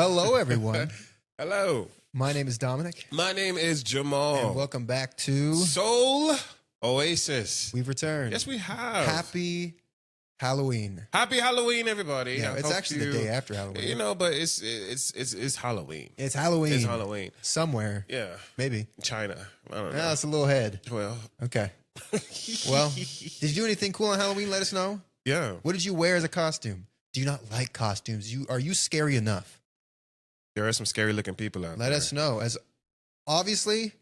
Hello, everyone. Hello. My name is Dominic. My name is Jamal. And welcome back to Soul Oasis. We've returned. Yes, we have. Happy Halloween. Happy Halloween, everybody. Yeah, it's actually the day after Halloween. You know, but it's Halloween. It's Halloween. It's Halloween. Somewhere. Yeah. Maybe. China. I don't know. No, it's a little head. Well. Okay. Well, did you do anything cool on Halloween? Let us know. Yeah. What did you wear as a costume? Do you not like costumes? Are you scary enough? There are some scary looking people out there. Let us know. As obviously,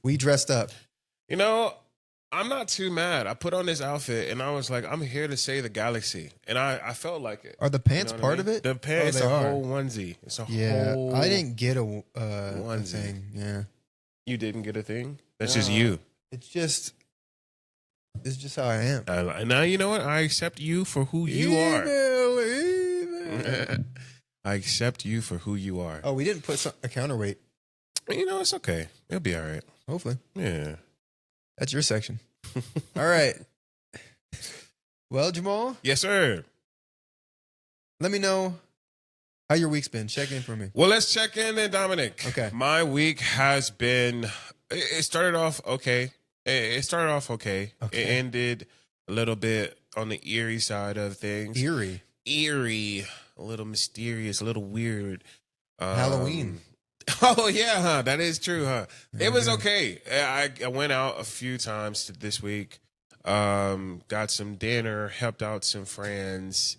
we dressed up. You know, I'm not too mad. I put on this outfit and I was like, I'm here to save the galaxy. And I felt like it. Are the pants part of it? The pants they are a are. whole onesie. It's a whole I didn't get a onesie. thing. Yeah. You didn't get a thing? That's just you. It's just how I am. Now you know what? I accept you for who you are. I accept you for who you are. Oh, we didn't put a counterweight. You know, it's okay. It'll be all right. Hopefully. Yeah. That's your section. All right. Well, Jamal. Yes, sir. Let me know how your week's been. Check in for me. Well, let's check in then, Dominic. Okay. My week has been, it started off okay. It started off okay. It ended a little bit on the eerie side of things. Eerie, a little mysterious, a little weird. Halloween. Oh yeah, huh? That is true, huh? It was okay. I went out a few times this week. Got some dinner, helped out some friends.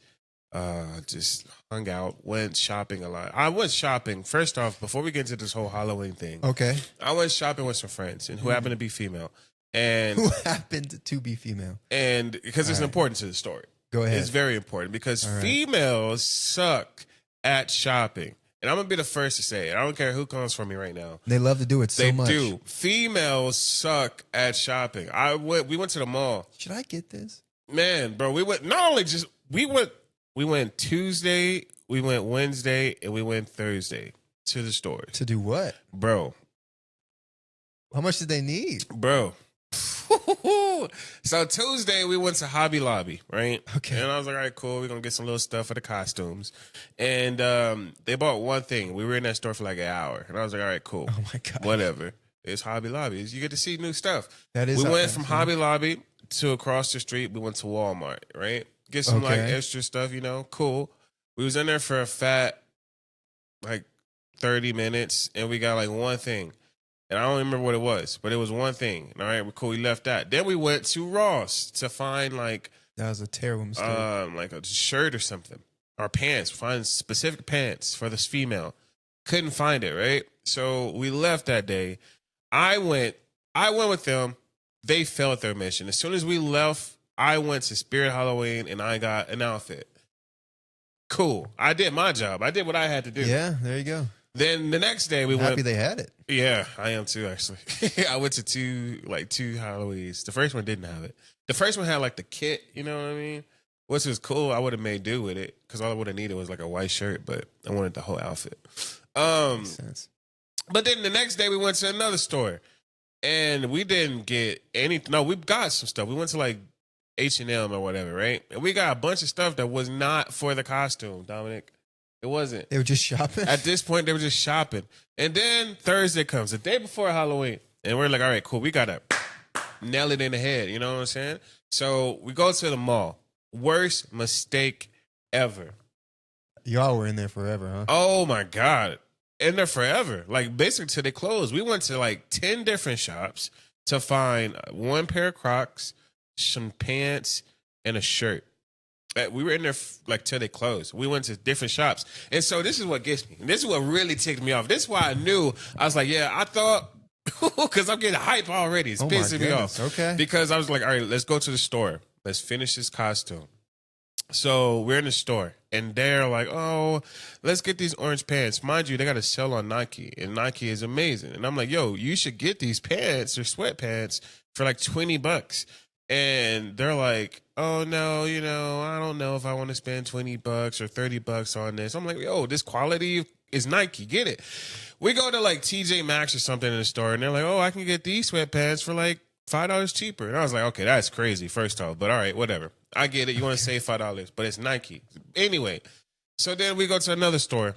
Just hung out, went shopping a lot. I went shopping. First off, before we get into this whole Halloween thing, okay, I went shopping with some friends and who happened to be female. And who happened to be female? And because it's important to the story. Go ahead. It's very important because females suck at shopping. And I'm going to be the first to say it. I don't care who comes for me right now. They love to do it so much. They do. Females suck at shopping. We went to the mall. Should I get this? Man, bro, we went Tuesday, we went Wednesday, and we went Thursday to the stores. To do what? Bro. How much did they need? Bro. So Tuesday we went to Hobby Lobby, right? Okay. And I was like, all right, cool. We're gonna get some little stuff for the costumes. And they bought one thing. We were in that store for like an hour. And I was like, all right, cool. Oh my God. Whatever. It's Hobby Lobby. You get to see new stuff. That is. We went from Hobby Lobby to across the street. We went to Walmart, right? Get some like extra stuff, you know, cool. We was in there for a fat like 30 minutes and we got like one thing. And I don't remember what it was, but it was one thing. All right, cool. We left that. Then we went to Ross to find like that was a terrible mistake. Like a shirt or something, or pants. Find specific pants for this female. Couldn't find it. Right, so we left that day. I went with them. They failed their mission. As soon as we left, I went to Spirit Halloween and I got an outfit. Cool. I did my job. I did what I had to do. Yeah, there you go. Then the next day we went. Happy they had it. Yeah, I am too, actually. I went to two Halloweens. The first one didn't have it. The first one had like the kit, you know what I mean? Which was cool. I would have made do with it because all I would have needed was like a white shirt, but I wanted the whole outfit. Makes sense. But then the next day we went to another store and we didn't get anything. No, we got some stuff. We went to like H&M or whatever, right? And we got a bunch of stuff that was not for the costume, Dominic. It wasn't. They were just shopping? At this point, they were just shopping. And then Thursday comes, the day before Halloween. And we're like, all right, cool. We got to nail it in the head. You know what I'm saying? So we go to the mall. Worst mistake ever. Y'all were in there forever, huh? Oh, my God. In there forever. Like, basically, till they closed. We went to like 10 different shops to find one pair of Crocs, some pants, and a shirt. We were in there like till they closed. We went to different shops. And so this is what gets me. This is what really ticked me off. This is why I knew. I was like, yeah, I thought, because I'm getting hype already. It's pissing me off. Okay. Because I was like, all right, let's go to the store. Let's finish this costume. So we're in the store. And they're like, oh, let's get these orange pants. Mind you, they got a sale on Nike. And Nike is amazing. And I'm like, yo, you should get these pants or sweatpants for like $20. And they're like, oh, no, you know, I don't know if I want to spend $20 or $30 on this. I'm like, yo, this quality is Nike. Get it. We go to like TJ Maxx or something in the store, and they're like, oh, I can get these sweatpants for like $5 cheaper. And I was like, okay, that's crazy, first off. But all right, whatever. I get it. You want to save $5, but it's Nike. Anyway, so then we go to another store.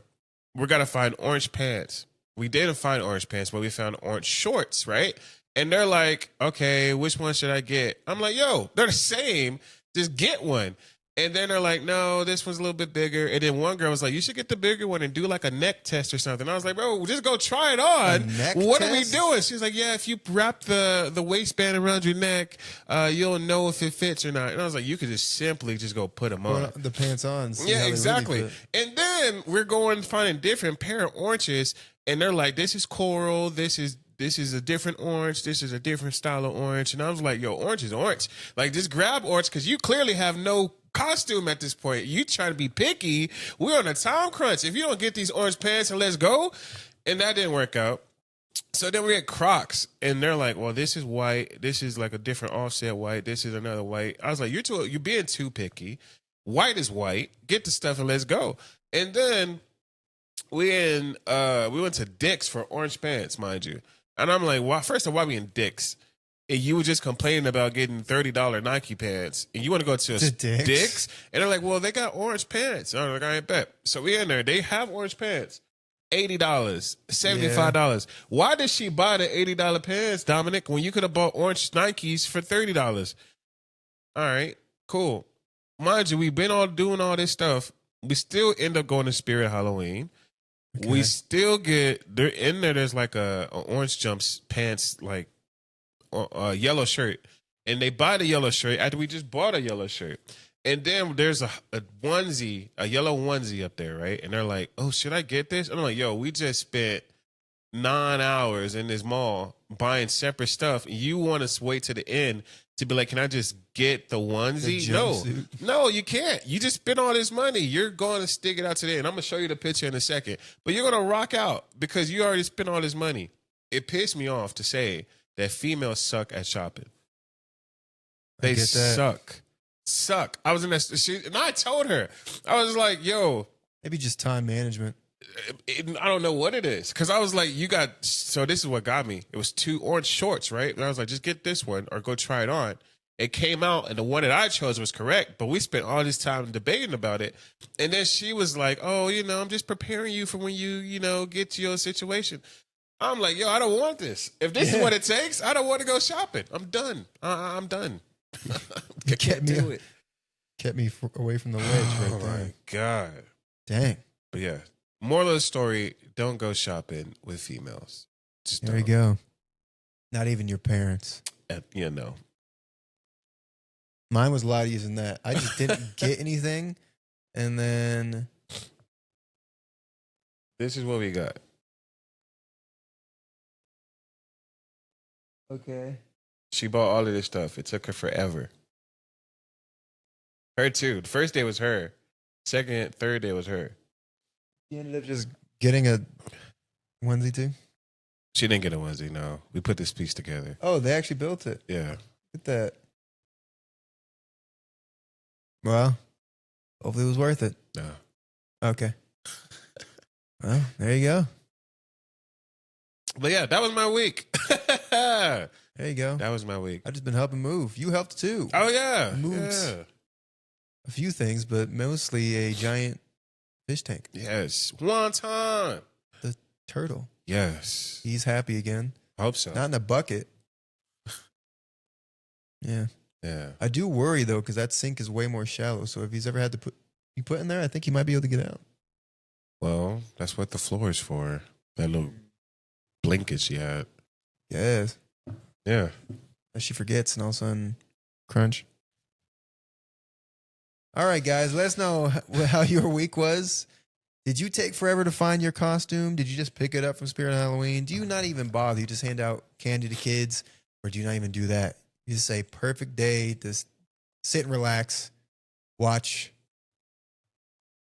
We got to find orange pants. We didn't find orange pants, but we found orange shorts, right? And they're like, okay, which one should I get? I'm like, yo, they're the same. Just get one. And then they're like, no, this one's a little bit bigger. And then one girl was like, you should get the bigger one and do like a neck test or something. I was like, bro, just go try it on. What are we doing? She's like, yeah, if you wrap the waistband around your neck, you'll know if it fits or not. And I was like, you could just simply just go put them on. The pants on. Yeah, exactly. Really and then we're going finding different pair of oranges. And they're like, this is coral. This is a different orange. This is a different style of orange. And I was like, yo, orange is orange. Like, just grab orange because you clearly have no costume at this point. You trying to be picky. We're on a time crunch. If you don't get these orange pants and let's go. And that didn't work out. So then we get Crocs. And they're like, well, this is white. This is like a different offset white. This is another white. I was like, you're being too picky. White is white. Get the stuff and let's go. And then we went to Dick's for orange pants, mind you. And I'm like, why? First of all, why we in Dick's? And you were just complaining about getting $30 Nike pants, and you want to go to Dick's? And they're like, well, they got orange pants. I'm like, I ain't bet. So we in there. They have orange pants. $80, $75. Yeah. Why did she buy the $80 pants, Dominic, when you could have bought orange Nikes for $30? All right, cool. Mind you, we've been all doing all this stuff. We still end up going to Spirit Halloween. Okay. We still get there in there. There's like a orange jumps pants, like a yellow shirt, and they buy the yellow shirt after we just bought a yellow shirt. And then there's a onesie, a yellow onesie up there, right? And they're like, "Oh, should I get this?" And I'm like, "Yo, we just spent 9 hours in this mall buying separate stuff. And you want to wait to the end to be like, can I just get the onesie? No, you can't. You just spent all this money. You're going to stick it out today. And I'm going to show you the picture in a second. But you're going to rock out because you already spent all this money. It pissed me off to say that females suck at shopping. They suck. I was in that, and I told her, I was like, yo. Maybe just time management. I don't know what it is. Because I was like, so this is what got me. It was 2 orange shorts, right? And I was like, just get this one or go try it on. It came out, and the one that I chose was correct, but we spent all this time debating about it. And then she was like, oh, I'm just preparing you for when you get to your situation. I'm like, yo, I don't want this. If this is what it takes, I don't want to go shopping. I'm done. I'm done. I can't do it. Kept me away from the ledge right there. Oh, my God. Dang. But yeah. Moral of the story, don't go shopping with females. There you go. Not even your parents. Mine was a lot easier than that. I just didn't get anything. And then this is what we got. Okay. She bought all of this stuff. It took her forever. Her too. The first day was her. Second, third day was her. You ended up just getting a onesie too? She didn't get a onesie, no. We put this piece together. Oh, they actually built it. Yeah. Look at that. Well, hopefully it was worth it. No. Okay. Well, there you go. But yeah, that was my week. There you go. That was my week. I've just been helping move. You helped too. Oh, yeah. Moved a few things, but mostly a giant fish tank. Yes. One time. The turtle. Yes. He's happy again. I hope so. Not in a bucket. Yeah. Yeah. I do worry, though, because that sink is way more shallow. So if he's ever had to be put in there, I think he might be able to get out. Well, that's what the floor is for. That little blinkage you had. Yes. Yeah. And she forgets, and all of a sudden, crunch. All right, guys, let us know how your week was. Did you take forever to find your costume? Did you just pick it up from Spirit Halloween? Do you not even bother? You just hand out candy to kids? Or do you not even do that? You just say, perfect day, just sit and relax, watch,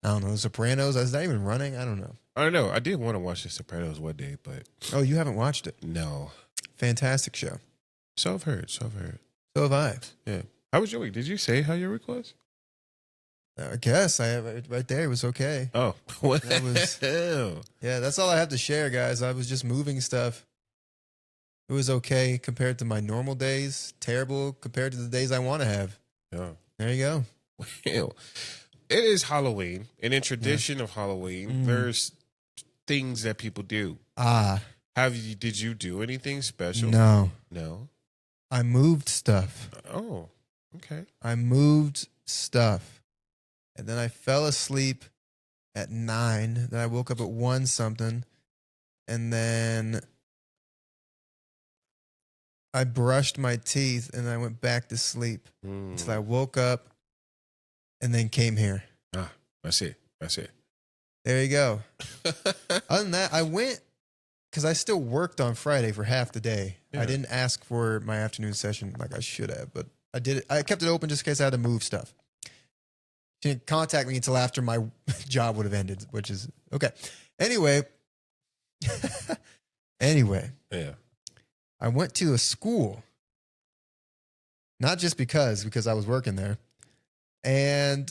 I don't know, The Sopranos? Is that even running? I don't know. I don't know. I did want to watch The Sopranos one day, but... Oh, you haven't watched it? No. Fantastic show. So I've heard. So have I. Yeah. How was your week? Did you say how your week was? I guess I have it right there. It was okay. Oh, what the hell? Yeah, that's all I have to share, guys. I was just moving stuff. It was okay compared to my normal days. Terrible compared to the days I want to have. Yeah. There you go. Well, it is Halloween, and in tradition of Halloween, there's things that people do. Did you do anything special? No. No. I moved stuff. Oh, okay. I moved stuff. And then I fell asleep at 9. Then I woke up at 1 something. And then I brushed my teeth and I went back to sleep until I woke up and then came here. That's it. There you go. Other than that, I went because I still worked on Friday for half the day. Yeah. I didn't ask for my afternoon session like I should have, but I did it. I kept it open just in case I had to move stuff. She didn't contact me until after my job would have ended, which is okay. Anyway. Yeah. I went to a school. Not just because I was working there. And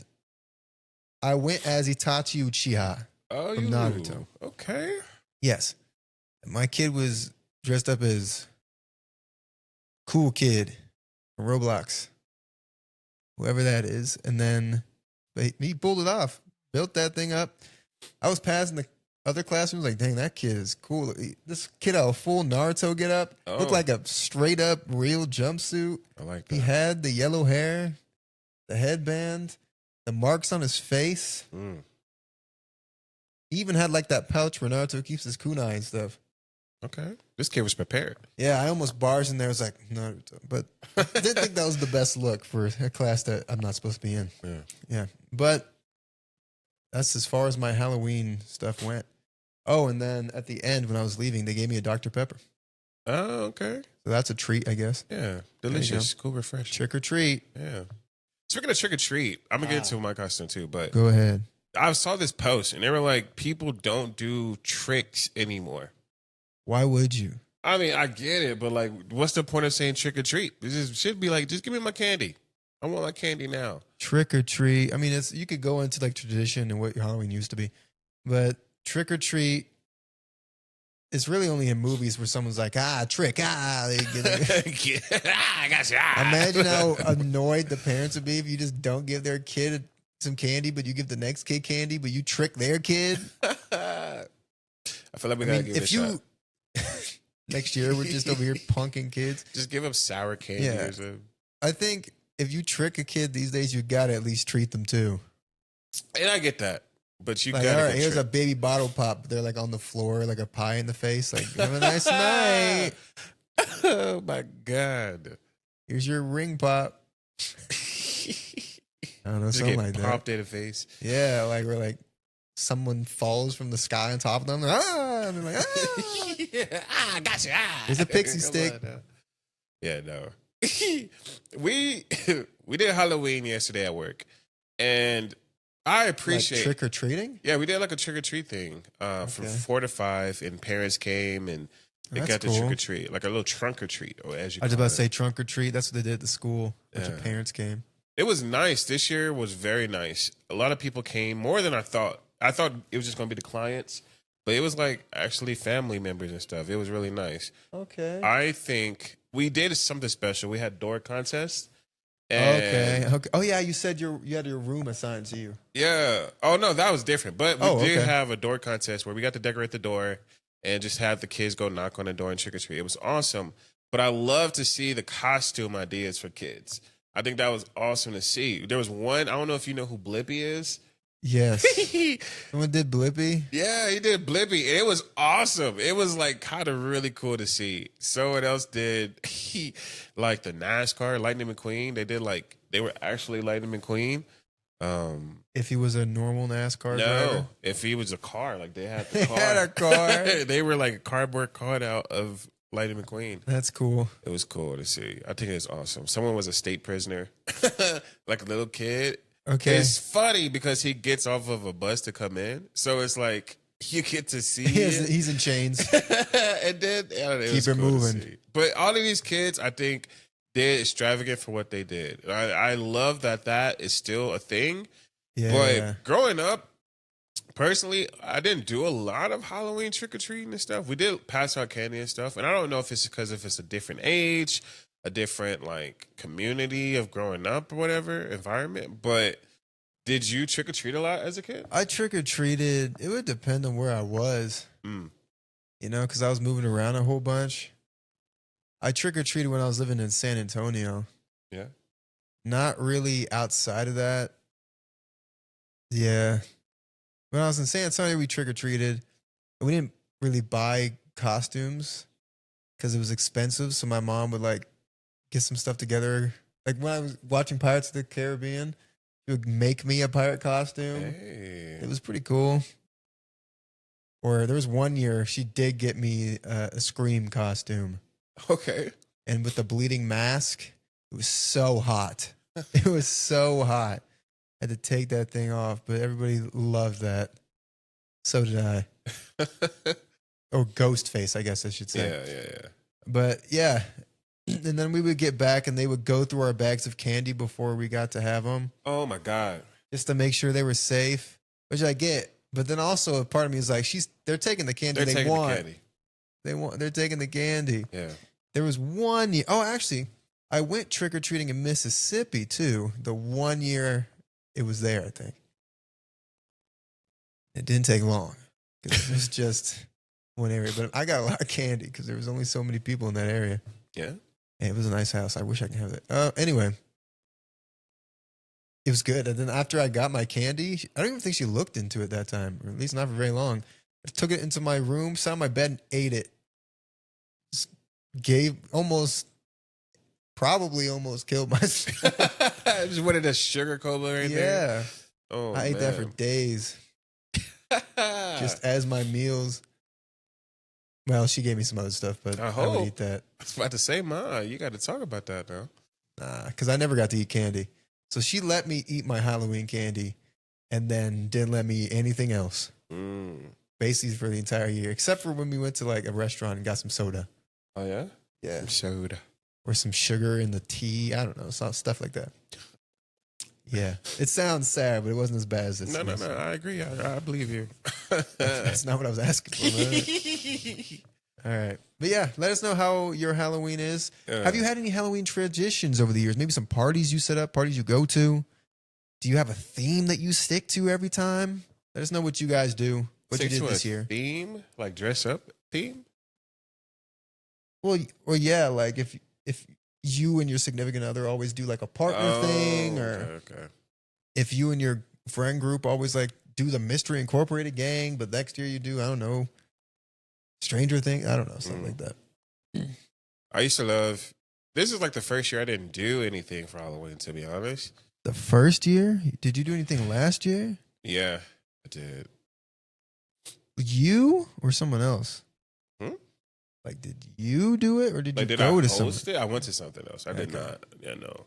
I went as Itachi Uchiha from Naruto. Okay. Yes. My kid was dressed up as cool kid from Roblox. Whoever that is. And then he pulled it off. Built that thing up. I was passing the other classrooms like, dang, that kid is cool. This kid had a full Naruto get up. Looked like a straight up real jumpsuit. I like that. He had the yellow hair, the headband, the marks on his face. He even had like that pouch where Naruto keeps his kunai and stuff. Okay. This kid was prepared. Yeah, I almost barged in there. I was like, Naruto. But I didn't think that was the best look for a class that I'm not supposed to be in. Yeah. But that's as far as my Halloween stuff went. Oh, and then at the end when I was leaving, they gave me a Dr. Pepper. Oh, okay. So that's a treat, I guess. Yeah. Delicious. Cool, refreshing. Trick or treat. Yeah. Speaking of trick or treat, I'm going to get into my costume too, but go ahead. I saw this post and they were like, people don't do tricks anymore. Why would you? I mean, I get it, but like, what's the point of saying trick or treat? This should be like, just give me my candy. I want my candy now. Trick or treat. I mean, you could go into like tradition and what Halloween used to be, but trick or treat is really only in movies where someone's like, trick, they get it. I got you. Imagine how annoyed the parents would be if you just don't give their kid some candy, but you give the next kid candy, but you trick their kid. I feel like we gotta give it a shot. Next year we're just over here punking kids. Just give them sour candy or something. I think if you trick a kid these days, you gotta at least treat them too. And I get that. But you like, gotta all right, get here's tricked. a baby bottle pop. They're like on the floor, like a pie in the face. Like, have a nice night. Oh my God. Here's your ring pop. I don't know, Just something get like that. popped in the face. Yeah, like we're like someone falls from the sky on top of them. And they're like, Yeah, I got you. There's a pixie Come stick. on now. Yeah, no. we did Halloween yesterday at work, and I appreciate like trick or treating. Yeah, we did like a trick or treat thing from 4 to 5, and parents came and they That's got the cool. trick or treat, like a little trunk or treat, or as you. I was call about it. to say trunk or treat. That's what they did at the school. A bunch of parents came. It was nice. This year was very nice. A lot of people came, more than I thought. I thought it was just going to be the clients, but it was like actually family members and stuff. It was really nice. Okay. I think we did something special. We had door contests. Okay. Oh yeah, you said you had your room assigned to you. Yeah. Oh no, that was different. But we did okay. have a door contest where we got to decorate the door and just have the kids go knock on the door and trick or treat. It was awesome. But I love to see the costume ideas for kids. I think that was awesome to see. There was one, I don't know if you know who Blippy is. Yes. Someone did Blippy? Yeah, he did Blippy. And it was awesome. It was like kind of really cool to see. Someone else did like the NASCAR, Lightning McQueen. They were actually Lightning McQueen. If he was a normal NASCAR No, driver? if he was a car, like they had the car. Had a car. They were like a cardboard cutout of Lightning McQueen. That's cool. It was cool to see. I think it's awesome. Someone was a state prisoner, like a little kid. Okay. It's funny because he gets off of a bus to come in, so it's like you get to see. He's in chains. And then Keep it moving. But all of these kids, I think, did extravagant for what they did. I love that is still a thing. Yeah. But growing up, Personally, I didn't do a lot of Halloween trick or treating and stuff. We did pass out candy and stuff, and I don't know if it's because if it's a different age, a different like community of growing up or whatever environment. But did you trick or treat a lot as a kid? I trick or treated. It would depend on where I was, Mm. you know, because I was moving around a whole bunch. I trick or treated when I was living in San Antonio. Yeah. Not really outside of that. Yeah. When I was in San Antonio, we trick or treated. We didn't really buy costumes because it was expensive. So my mom would like get some stuff together. Like when I was watching Pirates of the Caribbean, she would make me a pirate costume. Hey. It was pretty cool. Or there was one year she did get me a Scream costume. Okay. And with the bleeding mask, it was so hot. It was so hot. I had to take that thing off, but everybody loved that. So did I. Or Ghostface, I guess I should say. Yeah. But yeah. And then we would get back and they would go through our bags of candy before we got to have them. Oh my God. Just to make sure they were safe, which I get. But then also a part of me is like, they're taking the candy They're they taking want. the candy. They're taking the candy. Yeah. There was 1 year. Oh, actually, I went trick or treating in Mississippi too. The 1 year it was there, I think. It didn't take long because it was just one area. But I got a lot of candy because there was only so many people in that area. Yeah. And it was a nice house. I wish I could have that. Anyway, it was good. And then after I got my candy, I don't even think she looked into it that time, or at least not for very long. I took it into my room, sat on my bed, and ate it. Just probably almost killed myself. Just wanted a sugar coma right there. Yeah. Oh, I ate that for days, just as my meals. Well, she gave me some other stuff, but I would eat that. I was about to say, Ma, you got to talk about that now. Nah, because I never got to eat candy. So she let me eat my Halloween candy and then didn't let me eat anything else. Basically for the entire year, except for when we went to like a restaurant and got some soda. Oh, yeah? Yeah. Some soda. Or some sugar in the tea. I don't know. Stuff like that. Yeah. It sounds sad, but it wasn't as bad as this. No. I agree. I believe you. That's not what I was asking for, man. All right. But yeah, let us know how your Halloween is. Have you had any Halloween traditions over the years? Maybe some parties you set up, parties you go to? Do you have a theme that you stick to every time? Let us know what you guys do. What you did this year. Theme? Like dress up theme? Well, yeah, like if you and your significant other always do like a partner thing, or okay. if you and your friend group always like do the Mystery Incorporated gang, but next year you do, I don't know, Stranger Thing, I don't know, something like that. I used to love, this is like the first year I didn't do anything for Halloween, to be honest. The first year? Did you do anything last year? Yeah, I did. You or someone else? Hmm? Like, did you do it or did you Did go I to host something? it? I went to something else. I did Okay. not. Yeah, no.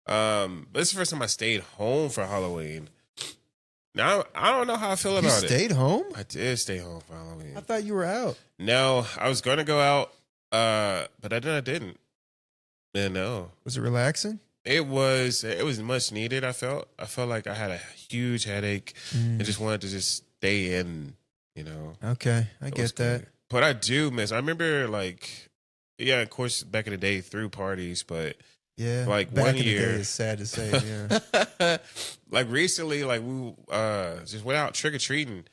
But this is the first time I stayed home for Halloween. Now I don't know how I feel You about it. stayed home? I did stay home for Halloween. I thought you were out. No, I was gonna go out, but I didn't. Yeah, no. Was it relaxing? It was much needed. I felt like I had a huge headache and just wanted to just stay in. You know. Okay, I It was get that. good. But I do miss. I remember like, yeah, of course, back in the day through parties, but Yeah, like back one in the year, day is sad to say. Yeah, like recently, like we just went out trick or treating.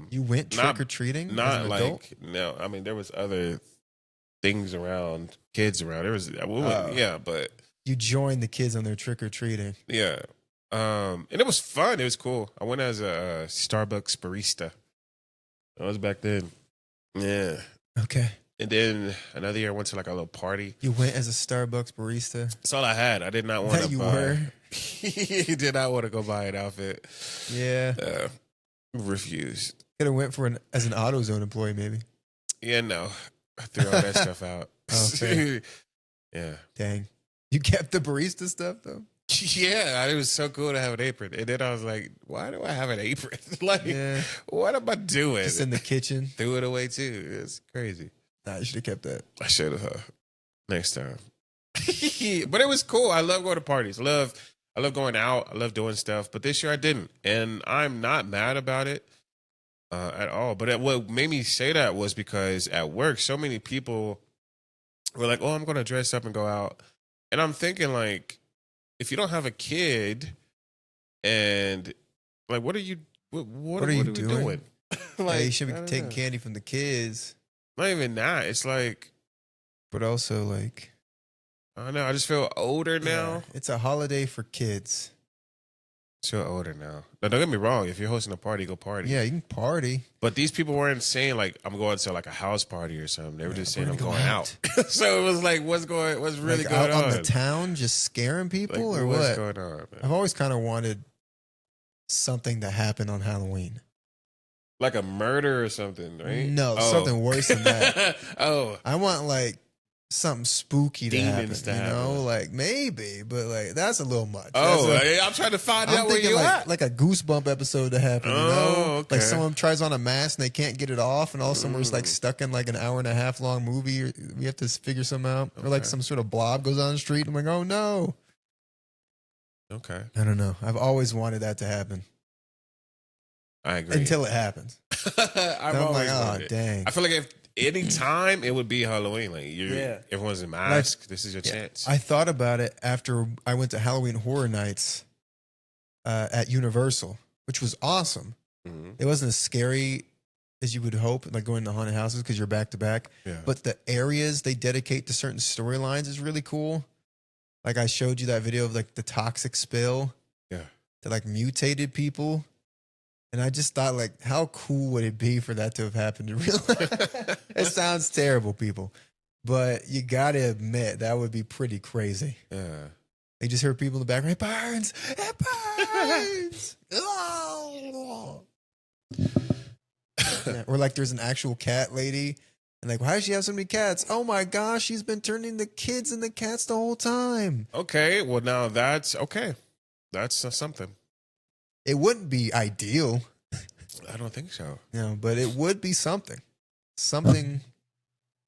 you went trick or treating. Not as an like adult? no. I mean, there was other things around, kids around. There was yeah, but You joined the kids on their trick or treating. yeah. And it was fun. It was cool. I went as a Starbucks barista. That was back then. Yeah. Okay, And then another year I went to like a little party. you went as a Starbucks barista. That's all I had. I did not want That to you buy. were. Did not want to go buy an outfit. Yeah, Refused. could have went for as an AutoZone employee maybe. Yeah, no. I threw all that stuff out. Oh, fair. Yeah. Dang, you kept the barista stuff though. Yeah, it was so cool to have an apron. And then I was like, why do I have an apron? Like, Yeah, what am I doing? just in the kitchen. Threw it away too. It's crazy. Nah, you should have kept that. I should have next time. But it was cool. I love going to parties. I love going out. I love doing stuff. But this year I didn't, and I'm not mad about it at all. But what made me say that was because at work, so many people were like, "Oh, I'm going to dress up and go out," and I'm thinking like, if you don't have a kid, and like, what are you? What are you we doing? Like, you should I be don't taking know. candy from the kids, Not even that. It's like, but also like, I don't know. I just feel older now. yeah, it's a holiday for kids. I feel older now. Now, don't get me wrong. If you're hosting a party, go party. Yeah, you can party. But these people weren't saying like I'm going to like a house party or something. They were just saying we're I'm gonna going go out. So it was like, what's really Like, going out on? on the town, just scaring people, Like, or what's what? going on, man? I've always kind of wanted something to happen on Halloween. Like a murder or something, right? No, Oh. something worse than that. Oh, I want like something spooky to Demons happen. to You know, happen. like maybe, but like that's a little much. oh! That's I'm trying to find I'm out where thinking you like, at. like a goosebump episode to happen, you Oh, know? okay. Like someone tries on a mask and they can't get it off, and all of a sudden we're just like stuck in like an hour and a half long movie. Or we have to figure something out. Or like Okay. some sort of blob goes on the street. I'm like, oh no. Okay, I don't know. I've always wanted that to happen I agree. until it happens. I'm Then I'm like, always oh, wanted it. dang. I feel like if any time it would be Halloween. Like Yeah. everyone's in mask. This is your chance. I thought about it after I went to Halloween Horror Nights at Universal, which was awesome. Mhm. It wasn't as scary as you would hope, like going to haunted houses because you're back to back. Yeah. But the areas they dedicate to certain storylines is really cool. Like I showed you that video of like the toxic spill Yeah. that like mutated people. And I just thought like, how cool would it be for that to have happened in real life? It sounds terrible, people. But you got to admit, that would be pretty crazy. Yeah. You just heard people in the background, it burns, it burns. Oh. Yeah, or like there's an actual cat lady, and like, why does she have so many cats? Oh my gosh, she's been turning the kids into cats the whole time. Okay. Well, now that's okay. That's something. It wouldn't be ideal, I don't think so. you know, but it would be something. Something,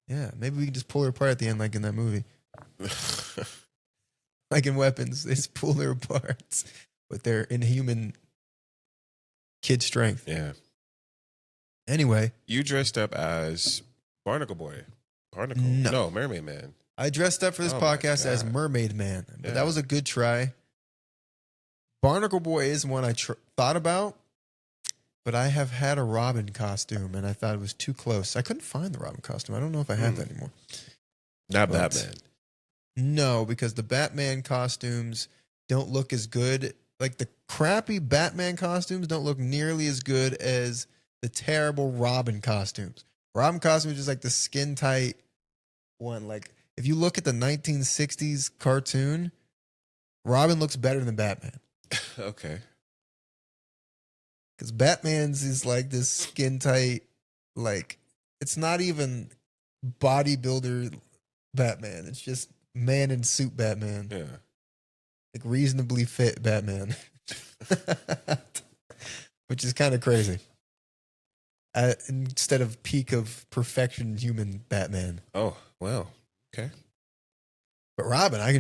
yeah. Maybe we can just pull her apart at the end, like in that movie. Like in Weapons, they just pull her apart with their inhuman kid strength. Yeah. Anyway, You dressed up as Barnacle Boy. Barnacle? No. Mermaid Man. I dressed up for this Oh my podcast as God. Mermaid Man, but Yeah. that was a good try. Barnacle Boy is one I thought about, but I have had a Robin costume, and I thought it was too close. I couldn't find the Robin costume. I don't know if I have that anymore. Not But- Batman. No, because the Batman costumes don't look as good. Like the crappy Batman costumes don't look nearly as good as the terrible Robin costumes. Robin costume is just like the skin tight one. Like if you look at the 1960s cartoon, Robin looks better than Batman. Okay. Because Batman's is like this skin tight, like it's not even bodybuilder Batman. It's just man in suit Batman. Yeah. Like reasonably fit Batman. Which is kind of crazy. Instead of peak of perfection human Batman. Oh, well. Okay. But Robin, I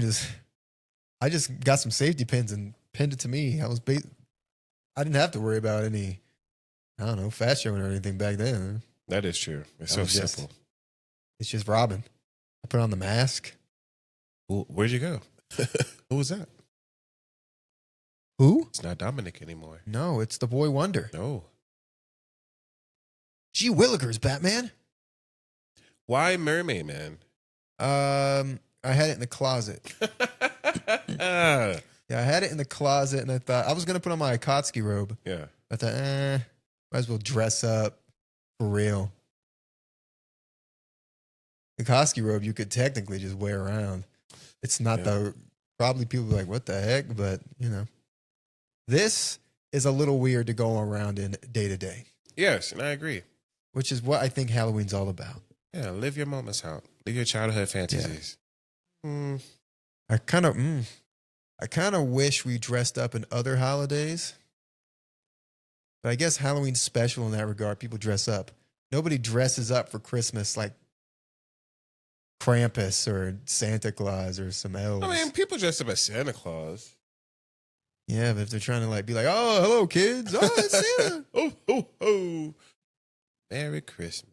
just got some safety pins and pinned it to me. I didn't have to worry about any, I don't know, fat showing or anything back then. That is true. It's That so was just- simple. It's just Robin. I put on the mask. Where'd you go? Who was that? Who? It's not Dominic anymore. No, it's the Boy Wonder. No. G. Willikers, Batman. Why Mermaid Man? I had it in the closet. Ah, Yeah, I had it in the closet, and I thought I was gonna put on my Akatsuki robe. yeah. I thought, might as well dress up for real. The Akatsuki robe you could technically just wear around. It's not probably people be like, what the heck? But you know, this is a little weird to go around in day to day, Yes, and I agree. which is what I think Halloween's all about. Yeah, live your moments out. Live your childhood fantasies. Mm, I kind of wish we dressed up in other holidays. But I guess Halloween's special in that regard. People dress up. Nobody dresses up for Christmas like Krampus or Santa Claus or some elves. I mean, people dress up as Santa Claus. Yeah, but if they're trying to like be like, oh, hello, kids. Oh, it's Santa. Oh, ho, ho. Merry Christmas.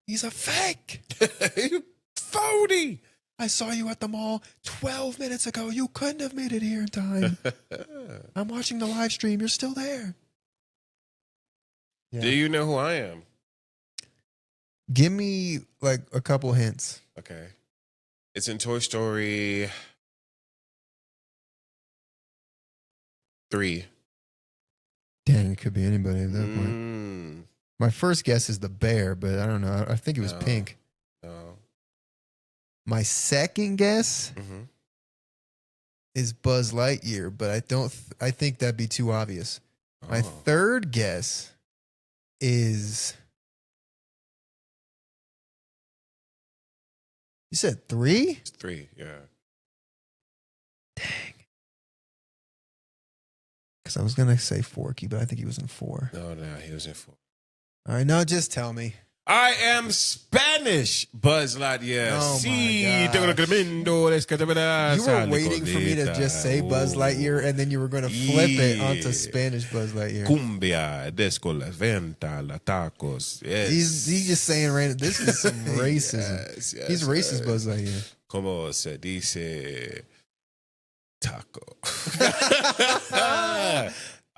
He's a fake. You phony. I saw you at the mall 12 minutes ago. You couldn't have made it here in time. I'm watching the live stream. You're still there. Yeah. Do you know who I am? Give me like a couple hints. Okay. It's in Toy Story 3. Dang, it could be anybody at that point. My first guess is the bear, but I don't know. I think it was pink. No. My second guess is Buzz Lightyear, but I think that'd be too obvious. My third guess is, you said 3? It's 3, yeah. Dang. Because I was going to say Forky, but I think he was in 4. No, he was in 4. All right, now just tell me. I am Spanish, Buzz Lightyear. Oh Sí, my tengo gosh. tremendo. You were waiting for me to just say Buzz Lightyear, and then you were going to flip it onto Spanish Buzz Lightyear. Cumbia, descolas, venta, la tacos. Yes. He's just saying random. This is some racism. Yes, He's racist, Buzz Lightyear. Como se dice taco.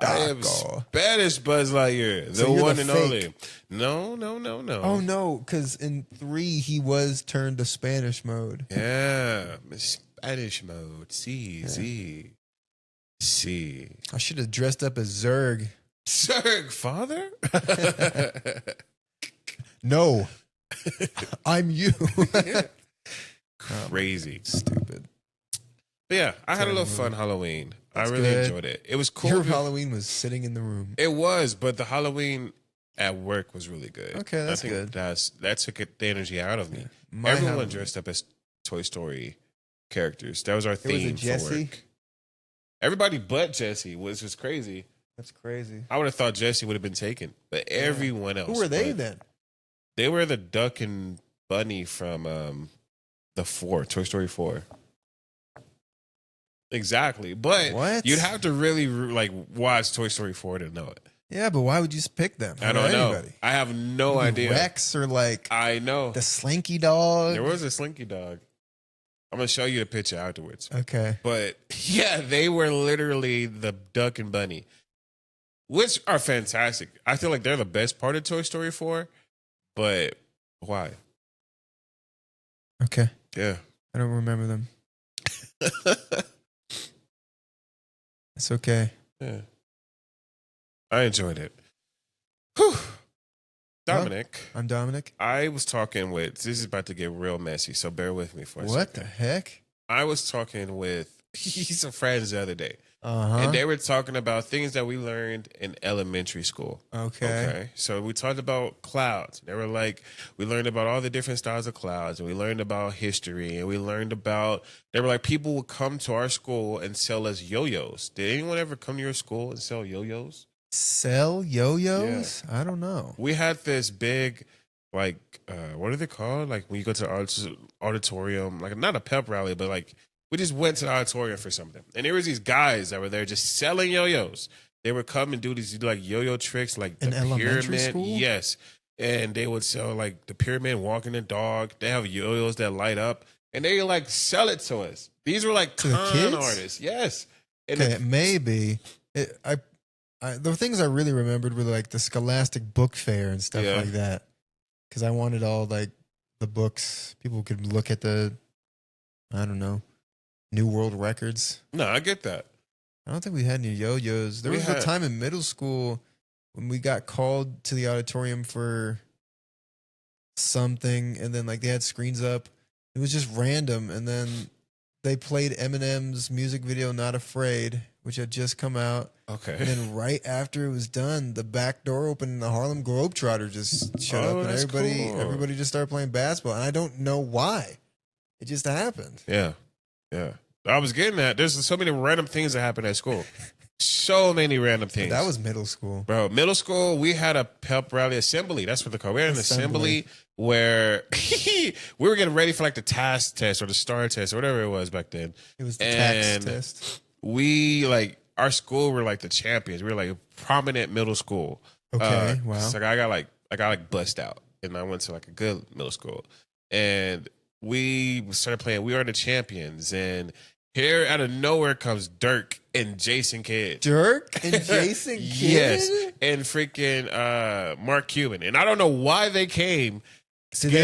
I am Spanish Buzz Lightyear, the So you're one the and fake. only. No. Oh no, because in 3 he was turned to Spanish mode. Yeah, Spanish mode. See. I should have dressed up as Zurg. Zurg, father? No, I'm you. Crazy. Stupid. But yeah, I had a little fun Halloween. That's I really good. enjoyed it. It was cool. Your Halloween was sitting in the room. It was, but the Halloween at work was really good. Okay, that's I think good. That took the energy out of me. My Everyone Halloween- dressed up as Toy Story characters. That was our was theme a Jessie? for work. Everybody but Jessie, which was crazy. That's crazy. I would have thought Jessie would have been taken, but everyone else. Who were they but then? They were the duck and bunny from the 4, Toy Story 4. Exactly, but What? you'd have to really like watch Toy Story 4 to know it. Yeah, but why would you just pick them? I don't know. Anybody? I have no Maybe idea. Rex or like I know. the Slinky Dog. There was a Slinky Dog. I'm gonna show you the picture afterwards. Okay. But yeah, they were literally the duck and bunny, which are fantastic. I feel like they're the best part of Toy Story 4. But why? Okay. Yeah. I don't remember them. It's okay. Yeah. I enjoyed it. Whew. Dominic, I'm Dominic. I was talking with, this is about to get real messy, so bear with me for a What the second. heck? I was talking with some friends the other day, Uh-huh. and they were talking about things that we learned in elementary school. Okay. So we talked about clouds. They were like, we learned about all the different styles of clouds, and we learned about history, and we learned about, they were like, people would come to our school and sell us yo-yos. Did anyone ever come to your school and sell yo-yos? Sell yo-yos? I don't know. We had this big, like, what are they called? Like when you go to the auditorium, like not a pep rally, but like we just went to the auditorium for something. And there was these guys that were there just selling yo-yos. They would come and do these like yo-yo tricks, like the In elementary pyramid. school? Yes. And they would sell like the pyramid, walking the dog. They have yo-yos that light up. And they like sell it to us. These were like To the con kids? artists. Yes. And Okay, maybe. The things I really remembered were like the Scholastic Book Fair and stuff Yeah. like that. Because I wanted all like the books. People could look at the, I don't know, New World Records. no, I get that. I don't think we had any yo-yos. There We was had- a time in middle school when we got called to the auditorium for something, and then like they had screens up. It was just random, and then they played Eminem's music video "Not Afraid," which had just come out. Okay. And then right after it was done, the back door opened and the Harlem Globetrotters just showed Oh, up, and that's everybody cool. just started playing basketball. And I don't know why. It just happened. Yeah. Yeah. I was getting that. There's so many random things that happen at school. So many random things. That was middle school. Bro, middle school, we had a pep rally assembly. That's what they call it. We had an assembly where we were getting ready for like the task test or the STAR test or whatever it was back then. It was the And- tax test. we like our school were like the champions. We were like a prominent middle school. Okay, wow. So I got bust out, and I went to like a good middle school, and we started playing. We are the champions, and here out of nowhere comes Dirk and Jason Kidd. Dirk and Jason Kidd? Yes, and freaking Mark Cuban, and I don't know why they came. Did they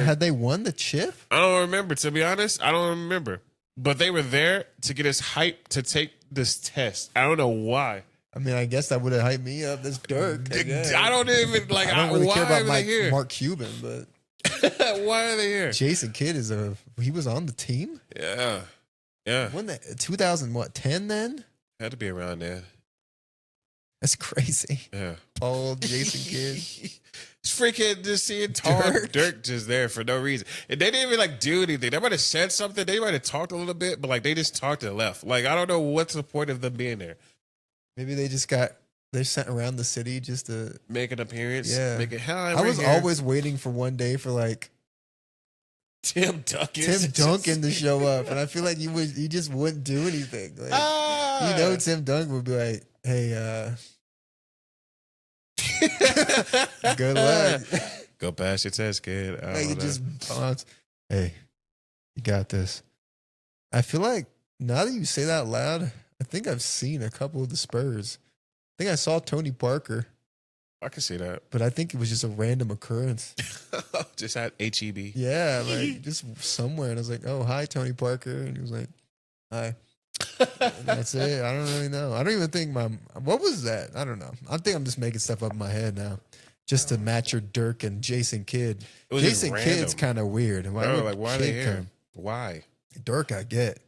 had they won the chip? I don't remember, to be honest. I don't remember. But they were there to get us hyped to take this test. I don't know why. I mean, I guess that would have hyped me up. This Dirk. I don't even like. I don't really care about Mark Cuban, but why are they here? Jason Kidd he was on the team. Yeah. When 2010 then? Had to be around there. That's crazy. Yeah. Old Jason Kidd. It's freaking just seeing tall Dirk just there for no reason. And they didn't even like do anything. They might have said something. They might have talked a little bit, but like they just talked and left. Like I don't know what's the point of them being there. Maybe they're sent around the city just to make an appearance. Yeah. Make it hi. I was always waiting for one day for like Tim Duncan to show up, and I feel like he just wouldn't do anything. Like, Tim Duncan would be like, "Hey, good luck. Go pass your test, kid." Hey, you got this. I feel like now that you say that out loud, I think I've seen a couple of the Spurs. I think I saw Tony Parker. I can see that. But I think it was just a random occurrence. Just at HEB. Yeah, like just somewhere. And I was like, "Oh, hi, Tony Parker." And he was like, "Hi." And that's it. I don't really know. I don't even think what was that? I don't know. I think I'm just making stuff up in my head now. Just to match your Dirk and Jason Kidd. Jason Kidd's kind of weird. Why are they here? Why? Dirk, I get.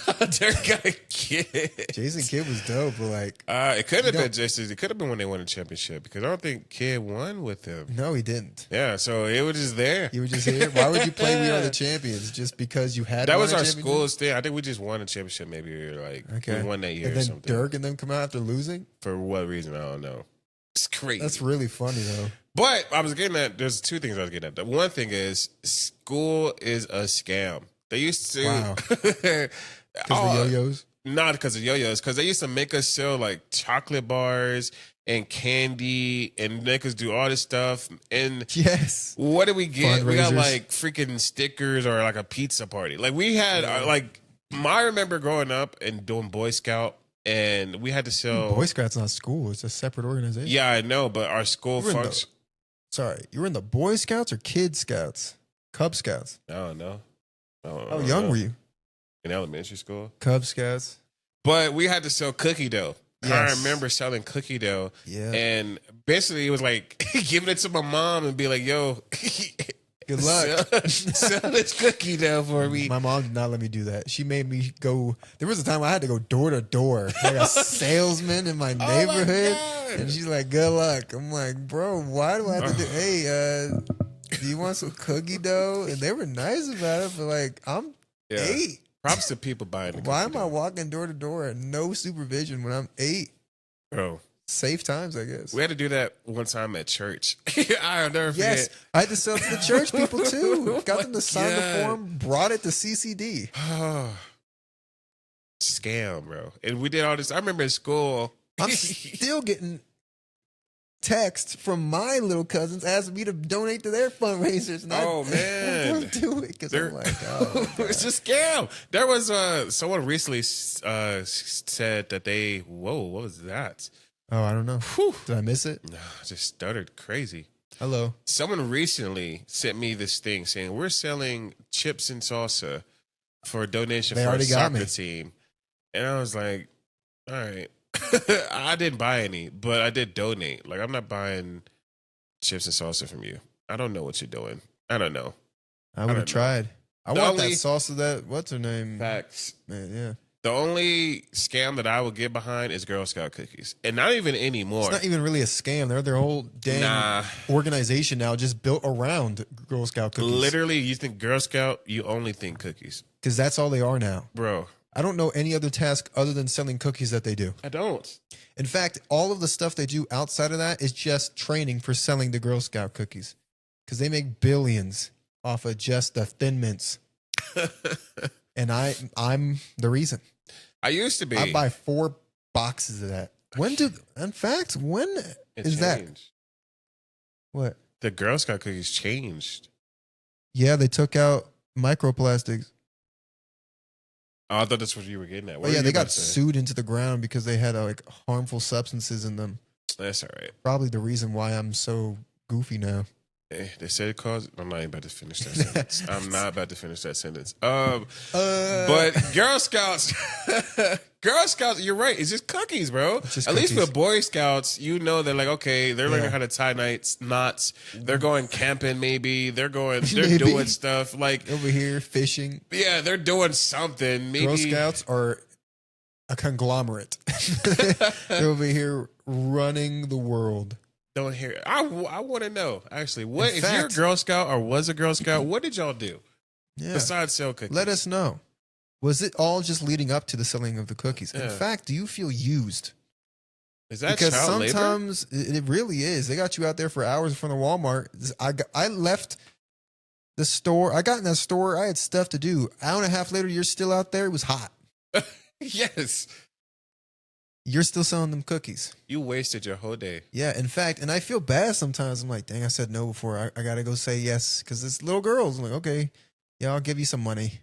Dirk got a kid. Jason Kidd was dope, but like it could have been Jason. It could have been when they won a championship because I don't think Kidd won with him. No, he didn't. Yeah, so it was just there. You were just here. Why would you play We Are the Champions just because you had? That was our school's thing. I think we just won a championship. Maybe we won that year. And then or something. Dirk and them come out after losing. For what reason? I don't know. It's crazy. That's really funny though. But I was getting at. There's two things I was getting at. The one thing is school is a scam. They used to. Wow. Because of the yo-yos? Not because of yo-yos. Because they used to make us sell like chocolate bars and candy and make us do all this stuff. And yes, what did we get? Fundraisers. We got like freaking stickers or like a pizza party. Like we had I remember growing up and doing Boy Scout. And we had to sell. Boy Scouts not school. It's a separate organization. Yeah, I know, but our school functions. Sorry, you were in the Boy Scouts or Kid Scouts? Cub Scouts? I don't know. How young were you? In elementary school. Cub Scouts. But we had to sell cookie dough. Yes. I remember selling cookie dough. Yeah. And basically it was like giving it to my mom and be like, yo, good luck. Sell this cookie dough for me. My mom did not let me do that. She made me go. There was a time I had to go door to door, like a salesman in my neighborhood. And she's like, good luck. I'm like, bro, why do I have to do? Hey, do you want some cookie dough? And they were nice about it, but like, I'm 8. Props to people buying the cookie Why am dough. I walking door to door and no supervision when I'm 8? Bro. Safe times, I guess. We had to do that one time at church. I'll never forget. Yes, I had to sell it to the church people too. Got them to sign the form, brought it to CCD. Scam, bro. And we did all this. I remember in school. I'm still getting texts from my little cousins asking me to donate to their fundraisers. And man. I don't do it because I'm like, oh, it's a scam. There was someone recently said that what was that? Oh, I don't know. Whew. Did I miss it? No, I just stuttered crazy. Hello. Someone recently sent me this thing saying we're selling chips and salsa for a donation for a soccer team. And I was like, all right. I didn't buy any, but I did donate. Like, I'm not buying chips and salsa from you. I don't know what you're doing. I don't know. I would have tried. I want that salsa what's her name? Facts. Man, yeah. The only scam that I would get behind is Girl Scout cookies. And not even anymore. It's not even really a scam. They're their whole damn organization now just built around Girl Scout cookies. Literally, you think Girl Scout, you only think cookies. Because that's all they are now. Bro. I don't know any other task other than selling cookies that they do. I don't. In fact, all of the stuff they do outside of that is just training for selling the Girl Scout cookies. Because they make billions off of just the Thin Mints. And I'm the reason. I used to be. I buy 4 boxes of that. When is that? What? The Girl Scout cookies changed. Yeah, they took out microplastics. Oh, I thought that's what you were getting at. Oh, yeah, they got sued into the ground because they had like harmful substances in them. That's all right. Probably the reason why I'm so goofy now. They said it caused. I'm not even about to finish that sentence. I'm not about to finish that sentence. But Girl Scouts, you're right. It's just cookies, bro. At least for Boy Scouts, you know they're like, okay, they're learning how to tie knots. They're going camping, maybe. They're doing stuff like over here fishing. Yeah, they're doing something. Maybe Girl Scouts are a conglomerate. They're over here running the world. Don't hear. I want to know actually. What if you're a Girl Scout or was a Girl Scout? What did y'all do besides sell cookies? Let us know. Was it all just leading up to the selling of the cookies? Yeah. In fact, do you feel used? Is that because child sometimes labor? It really is. They got you out there for hours in front of Walmart. I left the store. I got in that store. I had stuff to do. Hour and a half later, you're still out there. It was hot. Yes. You're still selling them cookies. You wasted your whole day. Yeah, in fact, and I feel bad sometimes. I'm like, dang, I said no before. I got to go say yes because it's little girls. I'm like, okay, yeah, I'll give you some money.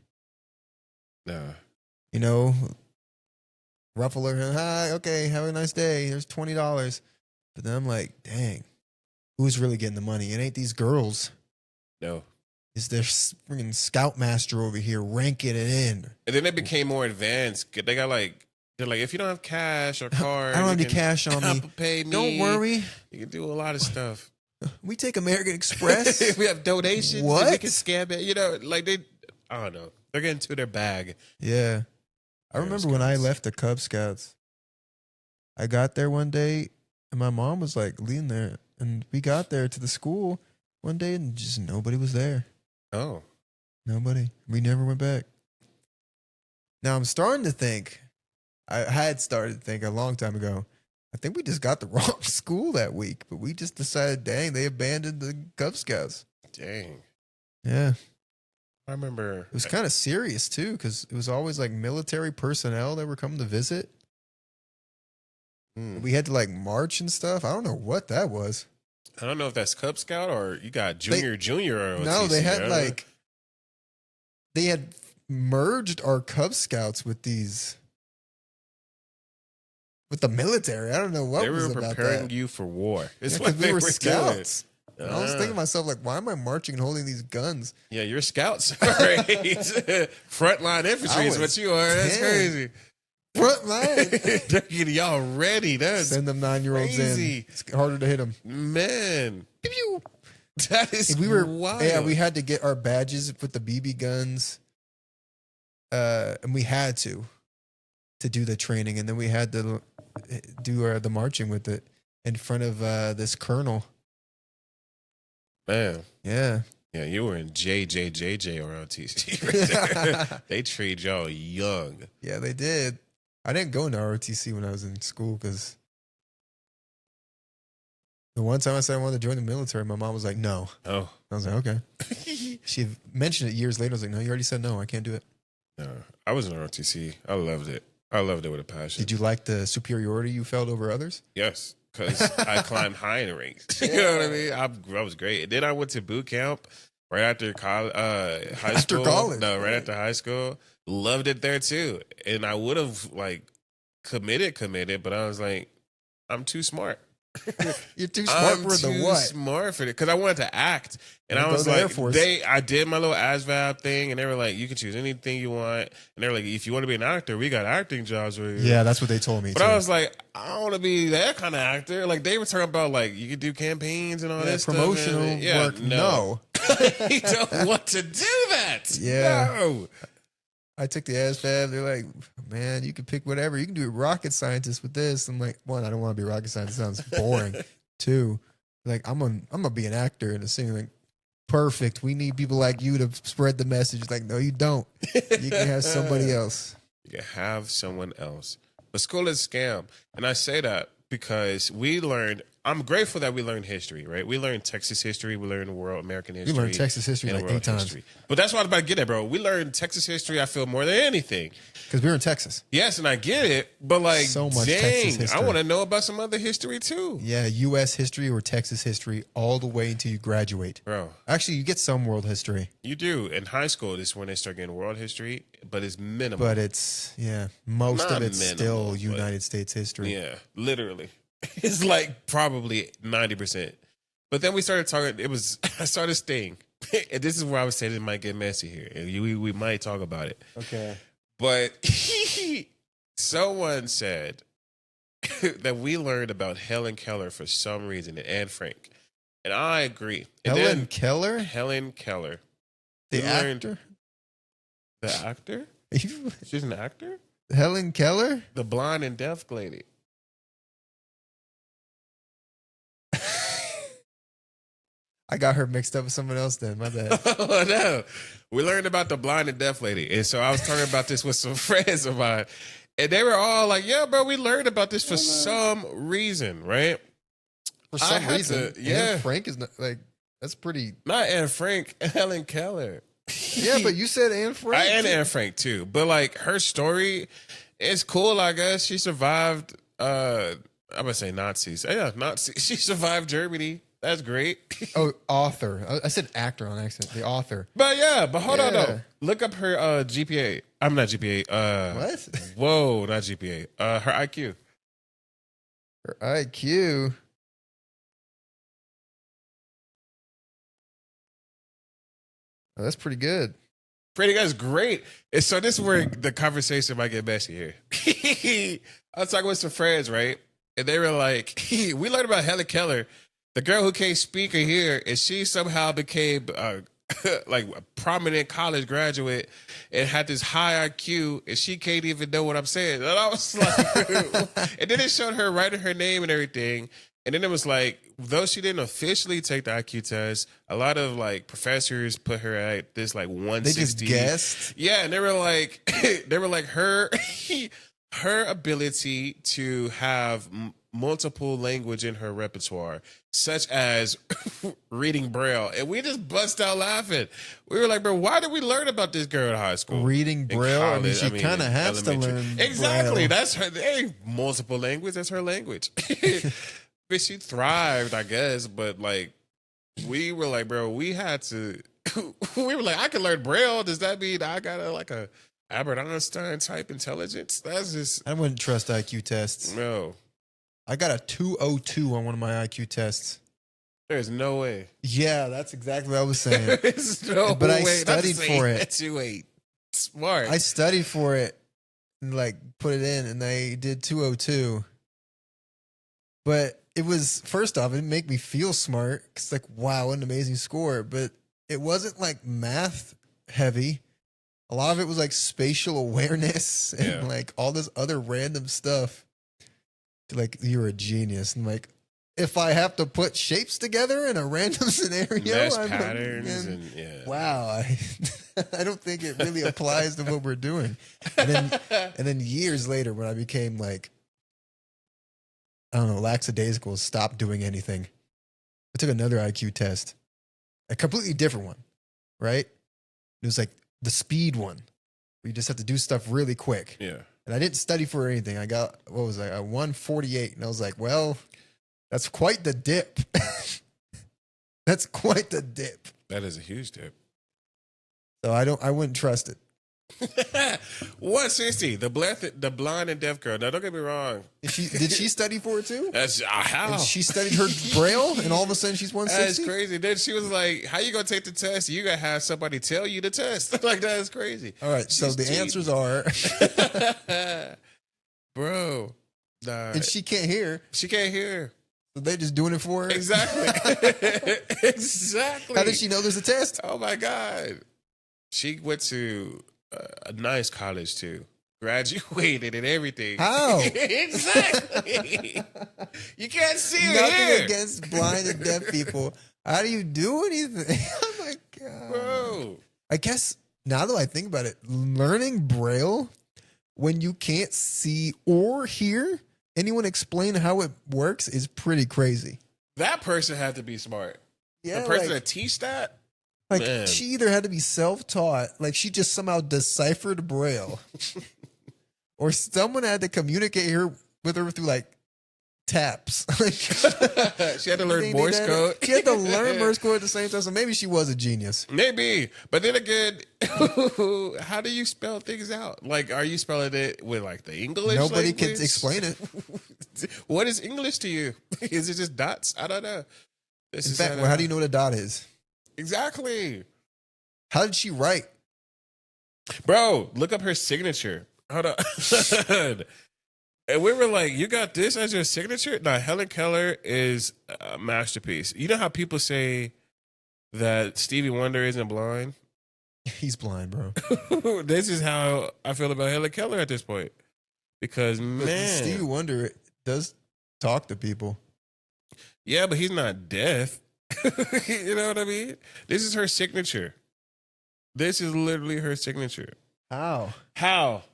Nah. You know, ruffle her. Hi, okay, have a nice day. Here's $20. But then I'm like, dang, who's really getting the money? It ain't these girls. No. It's their freaking scoutmaster over here ranking it in. And then they became more advanced. They got like, they're like, if you don't have cash or card, I don't have any cash on me. Pay me. Don't worry. You can do a lot of stuff. We take American Express. We have donations. What? We can scam it. You know, like I don't know. They're getting to their bag. Yeah. I remember when I left the Cub Scouts. I got there one day and my mom was like leading there. And we got there to the school one day and just nobody was there. Oh. Nobody. We never went back. Now I'm starting to think. I had started to think a long time ago, I think we just got the wrong school that week, but we just decided, dang, they abandoned the Cub Scouts. Dang. Yeah. I remember. It was kind of serious, too, because it was always like military personnel that were coming to visit. We had to like march and stuff. I don't know what that was. I don't know if that's Cub Scout or you got junior or OTC. No, they had they had merged our Cub Scouts with the military. I don't know what they was were about preparing that. you for war. It's Yeah, what they we were doing. scouts. I was thinking to myself, like, why am I marching and holding these guns? Yeah, you're scouts. Right? Frontline infantry is what you are. That's crazy. Frontline. They're getting y'all ready. That's Send them 9-year-olds crazy. in. It's harder to hit them. Man. That is wild. Yeah, we had to get our badges with the BB guns. And we had to do the training. And then we had to do the marching with it in front of this colonel. Man. Yeah. Yeah, you were in JJJJ or ROTC right there. They treat y'all young. Yeah, they did. I didn't go into ROTC when I was in school because the one time I said I wanted to join the military, my mom was like, no. Oh. I was like, okay. She mentioned it years later. I was like, no, you already said no. I can't do it. No, I was in ROTC. I loved it. I loved it with a passion. Did you like the superiority you felt over others? Yes. Because I climbed high in the ranks. You know what I mean? I was great. And then I went to boot camp right after high school. After college? No, right after high school. Loved it there too. And I would have like committed, but I was like, I'm too smart. You're too smart for the what? Smart for it because I wanted to act, and I was like, I did my little ASVAB thing, and they were like, you can choose anything you want, and they were like, if you want to be an actor, we got acting jobs for you. Yeah, that's what they told me. But I was like, I don't want to be that kind of actor. Like they were talking about like you could do campaigns and all this promotional stuff. work. No, you don't want to do that. Yeah. No. I took the ASVAB. They're like, man, you can pick whatever. You can do rocket scientist with this. I'm like, one, I don't want to be a rocket scientist. It sounds boring. Two, like I'm gonna be an actor and a singer. Like, perfect. We need people like you to spread the message. Like, no, you don't. You can have somebody else. You can have someone else. But school is a scam, and I say that because we learned I'm grateful that we learned history, right? We learned Texas history, we learned American history. We learned Texas history and like world 8 times. history. But that's what I was about to get at, bro. We learned Texas history, I feel, more than anything. Because we were in Texas. Yes, and I get it, but like, So much dang, Texas history. I want to know about some other history too. Yeah, U.S. history or Texas history all the way until you graduate. Bro, Actually, you get some world history. you do. In high school, this is when they start getting world history, but it's minimal. But it's, most Not of it's minimal, still but- United States history. Yeah, literally. It's like probably 90%. But then we started talking, I started staying. And this is where I was saying it might get messy here. And we might talk about it. Okay. But someone said that we learned about Helen Keller for some reason and Anne Frank. And I agree. And Helen then Keller? Helen Keller. The We learned- actor? The actor? She's an actor? Helen Keller? The blind and deaf lady. I got her mixed up with someone else then. My bad. Oh, no. We learned about the blind and deaf lady. And so I was talking about this with some friends of mine. And they were all like, yeah, bro, we learned about this for some reason, right? For I some had reason, to- yeah. Anne Frank is not, like, that's pretty. Not Anne Frank, Helen Keller. Yeah, but you said Anne Frank. And too. Anne Frank, too. But, like, her story is cool, I guess. She survived, I'm going to say Nazis. Yeah, Nazis. She survived Germany. That's great. Oh, author. I said actor on accident. The author. But, but hold on, Yeah. though. Look up her GPA. I'm not GPA. What? Whoa, not GPA. Her IQ. Her IQ. Oh, that's pretty good. Pretty good. That's great. And so this is where the conversation might get messy here. I was talking with some friends, right? And they were like, we learned about Helen Keller, the girl who can't speak or hear, and she somehow became like a prominent college graduate and had this high IQ, and she can't even know what I'm saying. And I was like, and then it showed her writing her name and everything. And then it was like, though she didn't officially take the IQ test, a lot of like professors put her at this like They 160. just guessed. Yeah, and they were like her her ability to have multiple language in her repertoire, such as reading Braille, and we just bust out laughing. We were like, bro, why did we learn about this girl in high school? Reading In Braille. I mean, college, she kind of in has to elementary. learn. Exactly. Braille. That's her. Hey, multiple language. That's her language. But she thrived, I guess. But like, we were like, bro, we had to. We were like, I can learn Braille. Does that mean I got like a Albert Einstein type intelligence? That's just I wouldn't trust IQ tests. no. I got a 202 on one of my IQ tests. There's no way. Yeah, that's exactly what I was saying. There's no But I way. Not to studied say for it. that you ain't smart. I studied for it and like put it in, and I did 202. But it was, first off, it didn't make me feel smart. It's like, wow, what an amazing score. But it wasn't like math heavy. A lot of it was like spatial awareness and Yeah. like all this other random stuff. Like, you're a genius. And like, if I have to put shapes together in a random scenario, Mesh I'm patterns and, and yeah. wow, I don't think it really applies to what we're doing. And then years later, when I became like, I don't know, lackadaisical, stopped doing anything, I took another IQ test, a completely different one, right? It was like the speed one, where you just have to do stuff really quick. Yeah. And I didn't study for anything. I got, what was I, a 148. And I was like, well, that's quite the dip. That's quite the dip. That is a huge tip. So I wouldn't trust it. 160. The blind and deaf girl. Now don't get me wrong. Did she study for it too? That's how. And she studied her Braille, and all of a sudden she's That's 160. crazy. Then she was like, "How you gonna take the test? You gotta have somebody tell you the test." Like that is crazy, All right, so She's the cheating. answers are, bro. Nah, and she can't hear, she can't hear. so they just doing it for her. Exactly. Exactly. How did she know there's a test? Oh my god. She went to a nice college too. Graduated and everything. How? Exactly. You can't see or Nothing hear. against blind and deaf people. How do you do anything? Oh my god, Bro. I guess now that I think about it, learning Braille when you can't see or hear anyone explain how it works is pretty crazy. That person had to be smart. Yeah, the person like, that teach that, like man. she either had to be self-taught, like she just somehow deciphered Braille, or someone had to communicate with her through like taps. Like, she had to learn Morse code. She had to learn Morse code at the same time. So maybe she was a genius. Maybe, but then again, how do you spell things out? Like, are you spelling it with like the English? Nobody language? can explain it. What is English to you? Is it just dots? I don't know. In fact, how do you know what a dot is? Exactly. How did she write? Bro, look up her signature. Hold on. And we were like, you got this as your signature? Nah, Helen Keller is a masterpiece. You know how people say that Stevie Wonder isn't blind? He's blind, bro. This is how I feel about Helen Keller at this point. Because, man. Stevie Wonder does talk to people. Yeah, but he's not deaf. You know what I mean? This is her signature. This is literally her signature. How?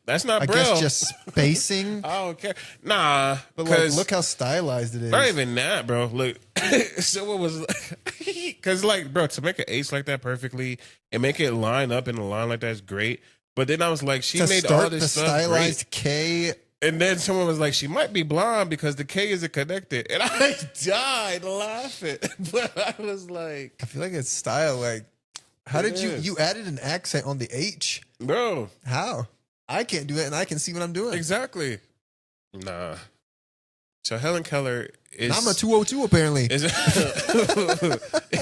That's not I Braille. guess just spacing. I don't care. Nah, but like, look how stylized it is. Not even that, bro. Look, someone was because, like, bro, to make an ace like that perfectly and make it line up in a line like that is great. But then I was like, she made all this the stuff stylized great. K. And then someone was like, she might be blind because the K isn't connected. And I died laughing. But I was like, I feel like it's style. Like, how did you added an accent on the H? Bro. How? I can't do it and I can see what I'm doing. Exactly. Nah. So Helen Keller is. I'm a 202 apparently.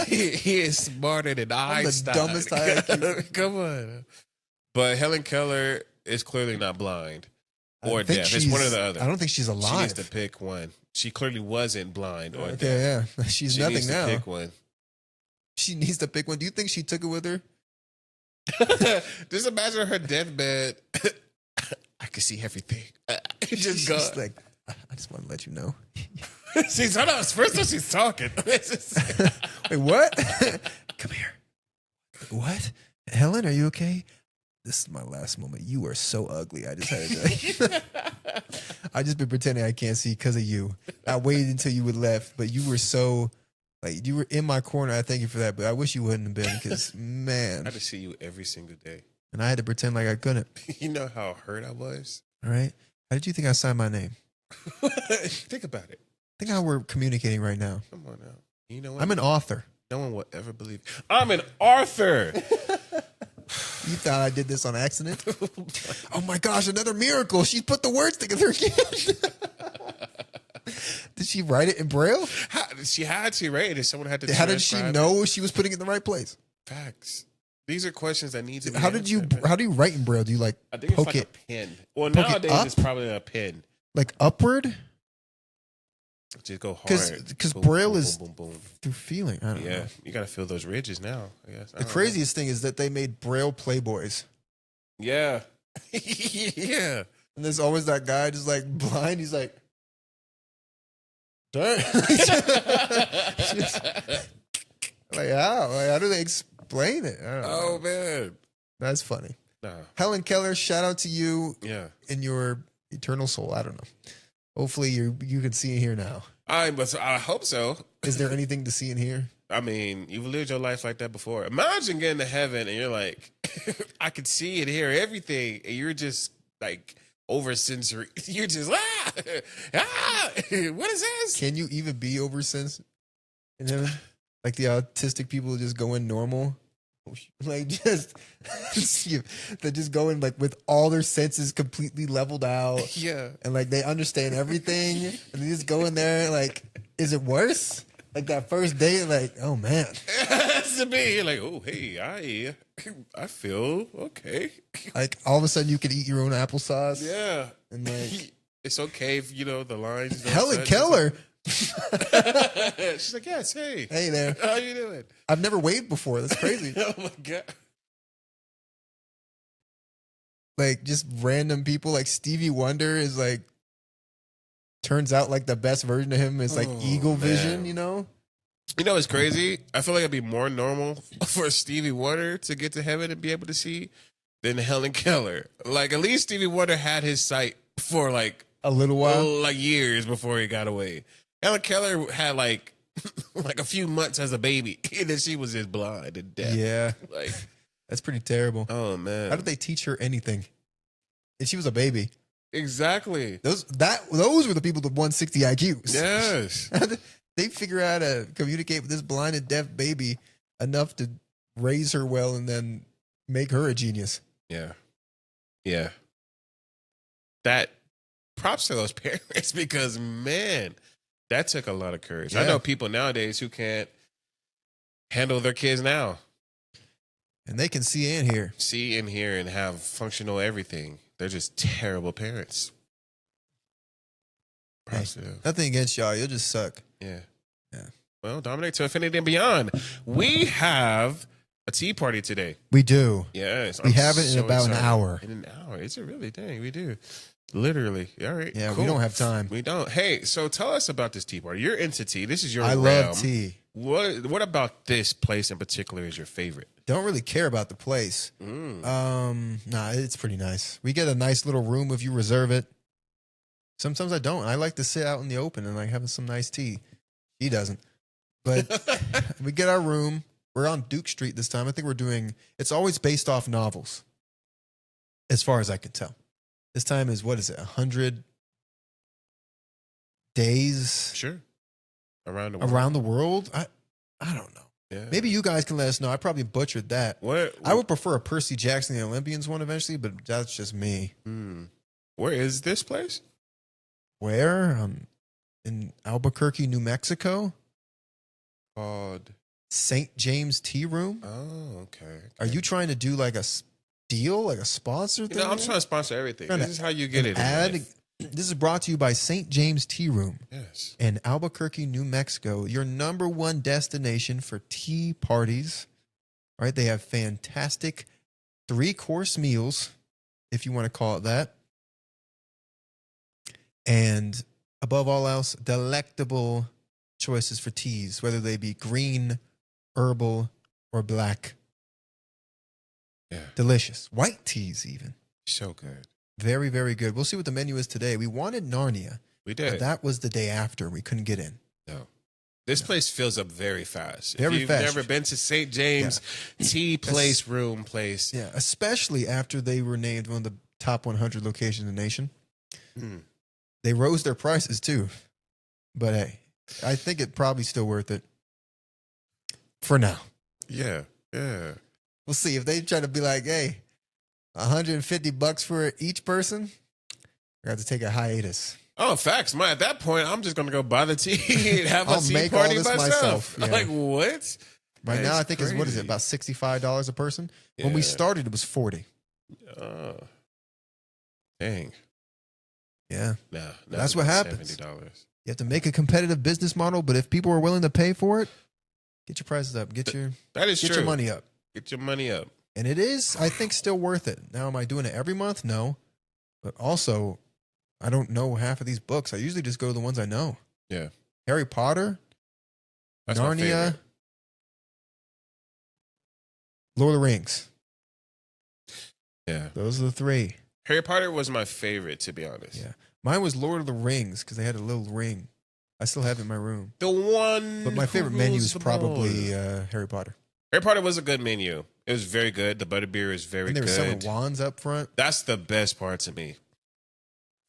He is smarter than Einstein. The dumbest IQ. Come on. But Helen Keller is clearly not blind or deaf. It's one or the other. I don't think she's alive. She needs to pick one. She clearly wasn't blind or deaf. Yeah. She's nothing needs now. To pick one. She needs to pick one. Do you think she took it with her? Just imagine her deathbed. I can see everything. Just go. She's like, I just want to let you know. She's hold on. First time she's talking. Wait, what? Come here. What? Helen, are you okay? This is my last moment. You are so ugly. I just had to. I just been pretending I can't see because of you. I waited until you would left, but you were so. Like, you were in my corner. I thank you for that, but I wish you wouldn't have been because, man. I had to see you every single day. And I had to pretend like I couldn't. You know how hurt I was? All right. How did you think I signed my name? Think about it. Think how we're communicating right now. Come on now. You know what? I'm an author. No one will ever believe. I'm an author. You thought I did this on accident? Oh my gosh, another miracle. She put the words together again. Did she write it in Braille? She had to, right? And someone had to. How did she know she was putting it in the right place? Facts. These are questions that need to be How answered, do you write in Braille? Do you like I think it's poke like it? a pen. Well, nowadays it's probably a pen. Like upward? Just go hard. Because Boom, Braille boom, is boom, boom, boom. through feeling. I don't know. You got to feel those ridges now. I guess. The craziest thing is that they made Braille Playboys. Yeah. Yeah. And there's always that guy just like blind. He's like, darn. Like, how? Like, how do they explain it? I don't know. Man. That's funny. Nah. Helen Keller, shout out to you. Yeah. In your eternal soul. I don't know. Hopefully you can see it here now. I hope so. Is there anything to see in here? I mean, you've lived your life like that before. Imagine getting to heaven and you're like, I could see and hear everything, and you're just like over sensory. You're just what is this? Can you even be over sense in heaven? Like the autistic people just go in normal, like just they just go in like with all their senses completely leveled out. Yeah, and like they understand everything, and they just go in there like, is it worse? Like that first day, like, oh man, that's to me. Like, oh hey, I feel okay. Like all of a sudden you could eat your own applesauce. Yeah, and like it's okay if the lines. Helen Keller. She's like, yes, hey there, how you doing? I've never waved before. That's crazy. Oh my god. Like just random people, like Stevie Wonder is like, turns out like the best version of him is like Eagle Vision, you know? You know, it's crazy. I feel like it'd be more normal for Stevie Wonder to get to heaven and be able to see than Helen Keller. Like, at least Stevie Wonder had his sight for like A little while. like years before he got away. Helen Keller had like like a few months as a baby, and then she was just blind and deaf. Yeah. Like, That's pretty terrible. oh man, How did they teach her anything? And she was a baby. exactly? Those were the people with 160 IQs. Yes. How did they figure out how to communicate with this blind and deaf baby enough to raise her well and then make her a genius. Yeah. Yeah. That props to those parents because, man, that took a lot of courage. Yeah. I know people nowadays who can't handle their kids now. And they can see and hear. See and hear and have functional everything. They're just terrible parents. Props to them. Nothing against y'all. You'll just suck. Yeah. Yeah. Well, Dominic, to infinity and beyond, we have a tea party today. We do. Yes. We have it in about an excited. hour. In an hour. Is it really? Dang, we do. Literally. All right. Yeah, cool. we don't have time. We don't. Hey, so tell us about this tea party. You're into tea. This is your I realm. love tea. What about this place in particular is your favorite? Don't really care about the place. Nah, it's pretty nice. We get a nice little room if you reserve it. Sometimes I don't. I like to sit out in the open and like having some nice tea. He doesn't. But we get our room. We're on Duke Street this time. I think we're doing, it's always based off novels, as far as I can tell. This time is, what is it, 100 days Sure. Around the world. around the world? I don't know. Yeah. Maybe you guys can let us know. I probably butchered that. What? I would prefer a Percy Jackson and the Olympians one eventually, but that's just me. Where is this place? Where? In Albuquerque, New Mexico. Called. St. James Tea Room. Oh, okay. Are you trying to do like a deal, like a sponsor thing? I'm trying to sponsor everything. Trying This to is how you get it. in Ad. life. This is brought to you by St. James Tea Room Yes. in Albuquerque, New Mexico. Your number one destination for tea parties. All right, they have fantastic 3-course meals, if you want to call it that. And above all else, delectable choices for teas, whether they be green, herbal, or black. Yeah. Delicious. White teas, even. So good. Very, very good. We'll see what the menu is today. We wanted Narnia, We but did. that was the day after. We couldn't get in. No. This place fills up very fast. Very if you've fast. never been to St. James Tea Place, Room Place. Yeah, especially after they were named one of the top 100 locations in the nation. They rose their prices too. But hey, I think it probably still worth it for now. Yeah. Yeah. We'll see if they try to be like, hey, $150 for each person. I got to take a hiatus. Oh, facts. At that point, I'm just gonna go buy the tea and have a I'll tea make party all this myself. myself, yeah. Like what? Right now, That's I think it's, what is it, crazy. about $65 a person? When we Yeah. started, it was $40. Dang. Yeah. Nah, That's what happens. $70. You have to make a competitive business model, but if people are willing to pay for it, get your prices up. Get your True. money up. Get your money up. And it is, I think, still worth it. Now, am I doing it every month? No. But also, I don't know half of these books. I usually just go to the ones I know. Yeah. Harry Potter, That's my Narnia, favorite. Lord of the Rings. Yeah. Those are the 3. Harry Potter was my favorite, to be honest. Yeah. Mine was Lord of the Rings because they had a little ring. I still have it in my room. The one. But my favorite who menu rules is the probably world. Harry Potter. Harry Potter was a good menu. It was very good. The butterbeer is very And they were good. selling wands up front. That's the best part to me.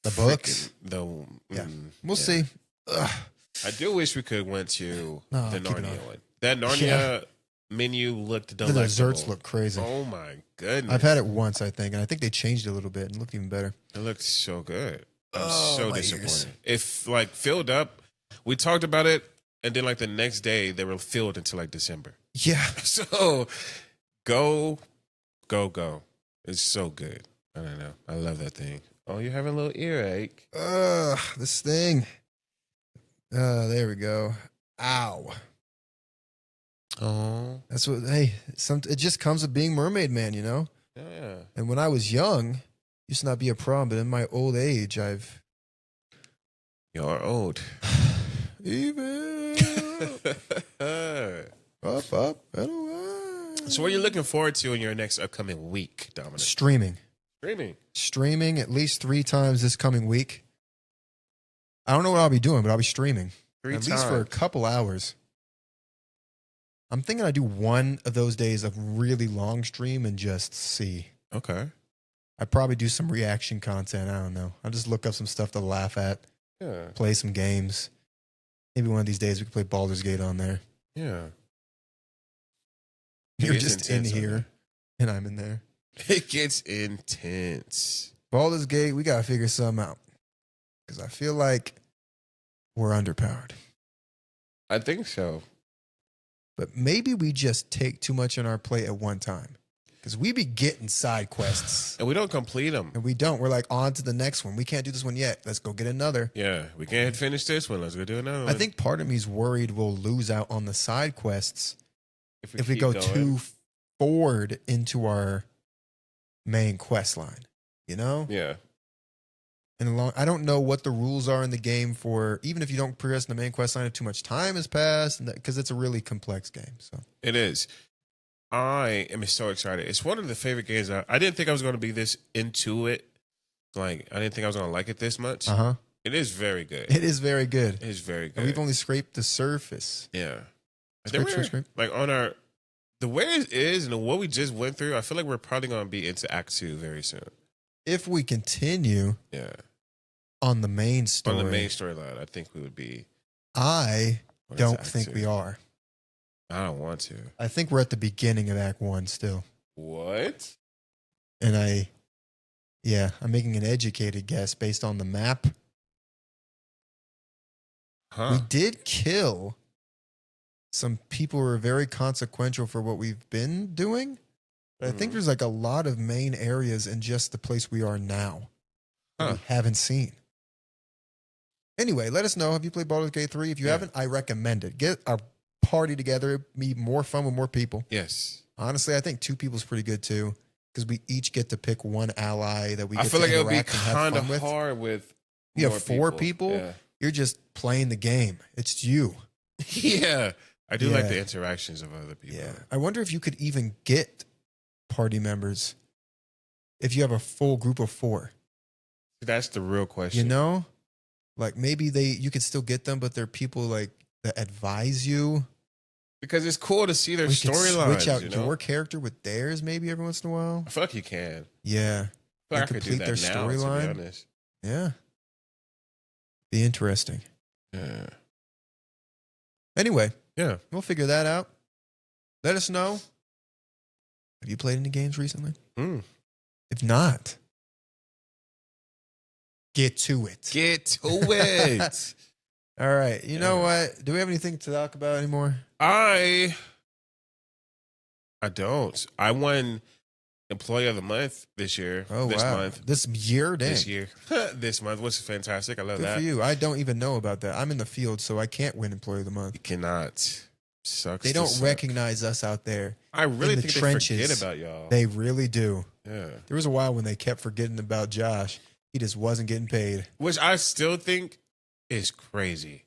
The books. Yeah. We'll see. Ugh. I do wish we could went to No, the keep it Narnia on. one. That Narnia menu looked The delightful. desserts look crazy. Oh my goodness! I've had it once, I think, and I think they changed it a little bit and looked even better. It looked so good. I'm Oh, so my disappointed. ears. If like filled up, we talked about it, and then like the next day they were filled until like December. Yeah. So go. It's so good. I don't know. I love that thing. Oh, you're having a little earache. This thing. There we go. Ow. Oh, That's what, hey, it just comes with being Mermaid Man, you know? yeah. And when I was young, used to not be a problem, but in my old age, You're old. even up, and away. So what are you looking forward to in your next upcoming week, Dominic? Streaming. Streaming. Streaming at least 3 times this coming week. I don't know what I'll be doing, but I'll be streaming. Three At least for a couple hours. I'm thinking I do one of those days of really long stream and just see. Okay. I'd probably do some reaction content. I don't know. I'll just look up some stuff to laugh at, Yeah. play some games. Maybe one of these days we can play Baldur's Gate on there. Yeah. You're gets just in intense on here, and I'm in there. It gets intense. Baldur's Gate, we got to figure something out. Because I feel like we're underpowered. I think so. But maybe we just take too much on our plate at one time. Because we be getting side quests. And we don't complete them. And we don't. We're like, on to the next one. We can't do this one yet. Let's go get another. Yeah. We can't finish this one. Let's go do another one. I think part of me's worried we'll lose out on the side quests if we keep go going. too forward into our main quest line. You know? Yeah. And I don't know what the rules are in the game for, even if you don't progress in the main quest line, if too much time has passed, because it's a really complex game. So It is. I am so excited. It's one of the favorite games. I didn't think I was going to be this into it. Like, I didn't think I was going to like it this much. It is very good. It is very good. It is very good. And we've only scraped the surface. Yeah. Scrape. Like, on the way it is and what we just went through, I feel like we're probably going to be into Act 2 very soon. If we continue Yeah. on the main story. On the main storyline, I think we would be. I What is don't Act think 2? we are. I don't want to. I think we're at the beginning of Act 1 still. What? And I'm making an educated guess based on the map. Huh. We did kill some people who are very consequential for what we've been doing. But I think there's like a lot of main areas in just the place we are now that we haven't seen. Anyway, let us know. Have you played Baldur's Gate 3? If you haven't, I recommend it. Get a party together. It'd be more fun with more people. Yes. Honestly, I think 2 people's pretty good too. Because we each get to pick one ally that we get I feel to like it would be interact and have kind fun of with. hard with. You more have 4 people. Yeah. You're just playing the game. It's you. Yeah. I do like Yeah. the interactions of other people. Yeah. I wonder if you could even get party members if you have a full group of 4. That's the real question. You know? Like maybe you could still get them, but they're people like that advise you. Because it's cool to see their We could storylines. switch out you know? your character with theirs maybe every once in a while. I feel like you can. Yeah. I feel like I And could do complete that their now, to storyline. be honest. Yeah. Be interesting. Yeah. Anyway, Yeah. we'll figure that out. Let us know. Have you played any games recently? Mm. If not, get to it. Get to it. All right. You know Yeah. what? Do we have anything to talk about anymore? I don't. I won Employee of the Month this year. Oh, this wow. month. This year? Dang. This year. This month was fantastic. I love Good that. for you. I don't even know about that. I'm in the field, so I can't win Employee of the Month. You cannot. Sucks. They to don't suck. recognize us out there. I really in the think trenches. they forget about y'all. They really do. Yeah. There was a while when they kept forgetting about Josh. He just wasn't getting paid. Which I still think is crazy.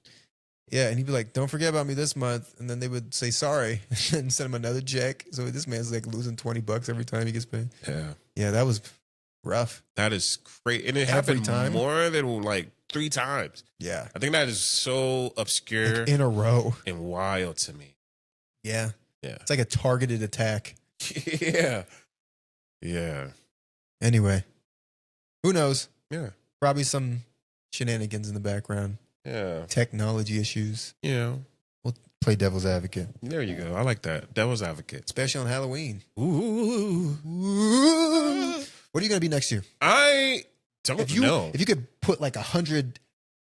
Yeah, and he'd be like, "Don't forget about me this month," and then they would say sorry and send him another check. So this man's like losing $20 every time he gets paid. Yeah. Yeah, that was rough. That is crazy. And it Every happened time? more than like 3 times. Yeah, I think that is so obscure like in a row. and wild to me. Yeah, Yeah. it's like a targeted attack. Yeah. Yeah. Anyway, who knows? Yeah. Probably some shenanigans in the background. Yeah. Technology issues. Yeah. We'll play devil's advocate, There you go. I like that. Devil's advocate. especially on Halloween. Ooh. What are you going to be next year? I don't know. If you could put like $100,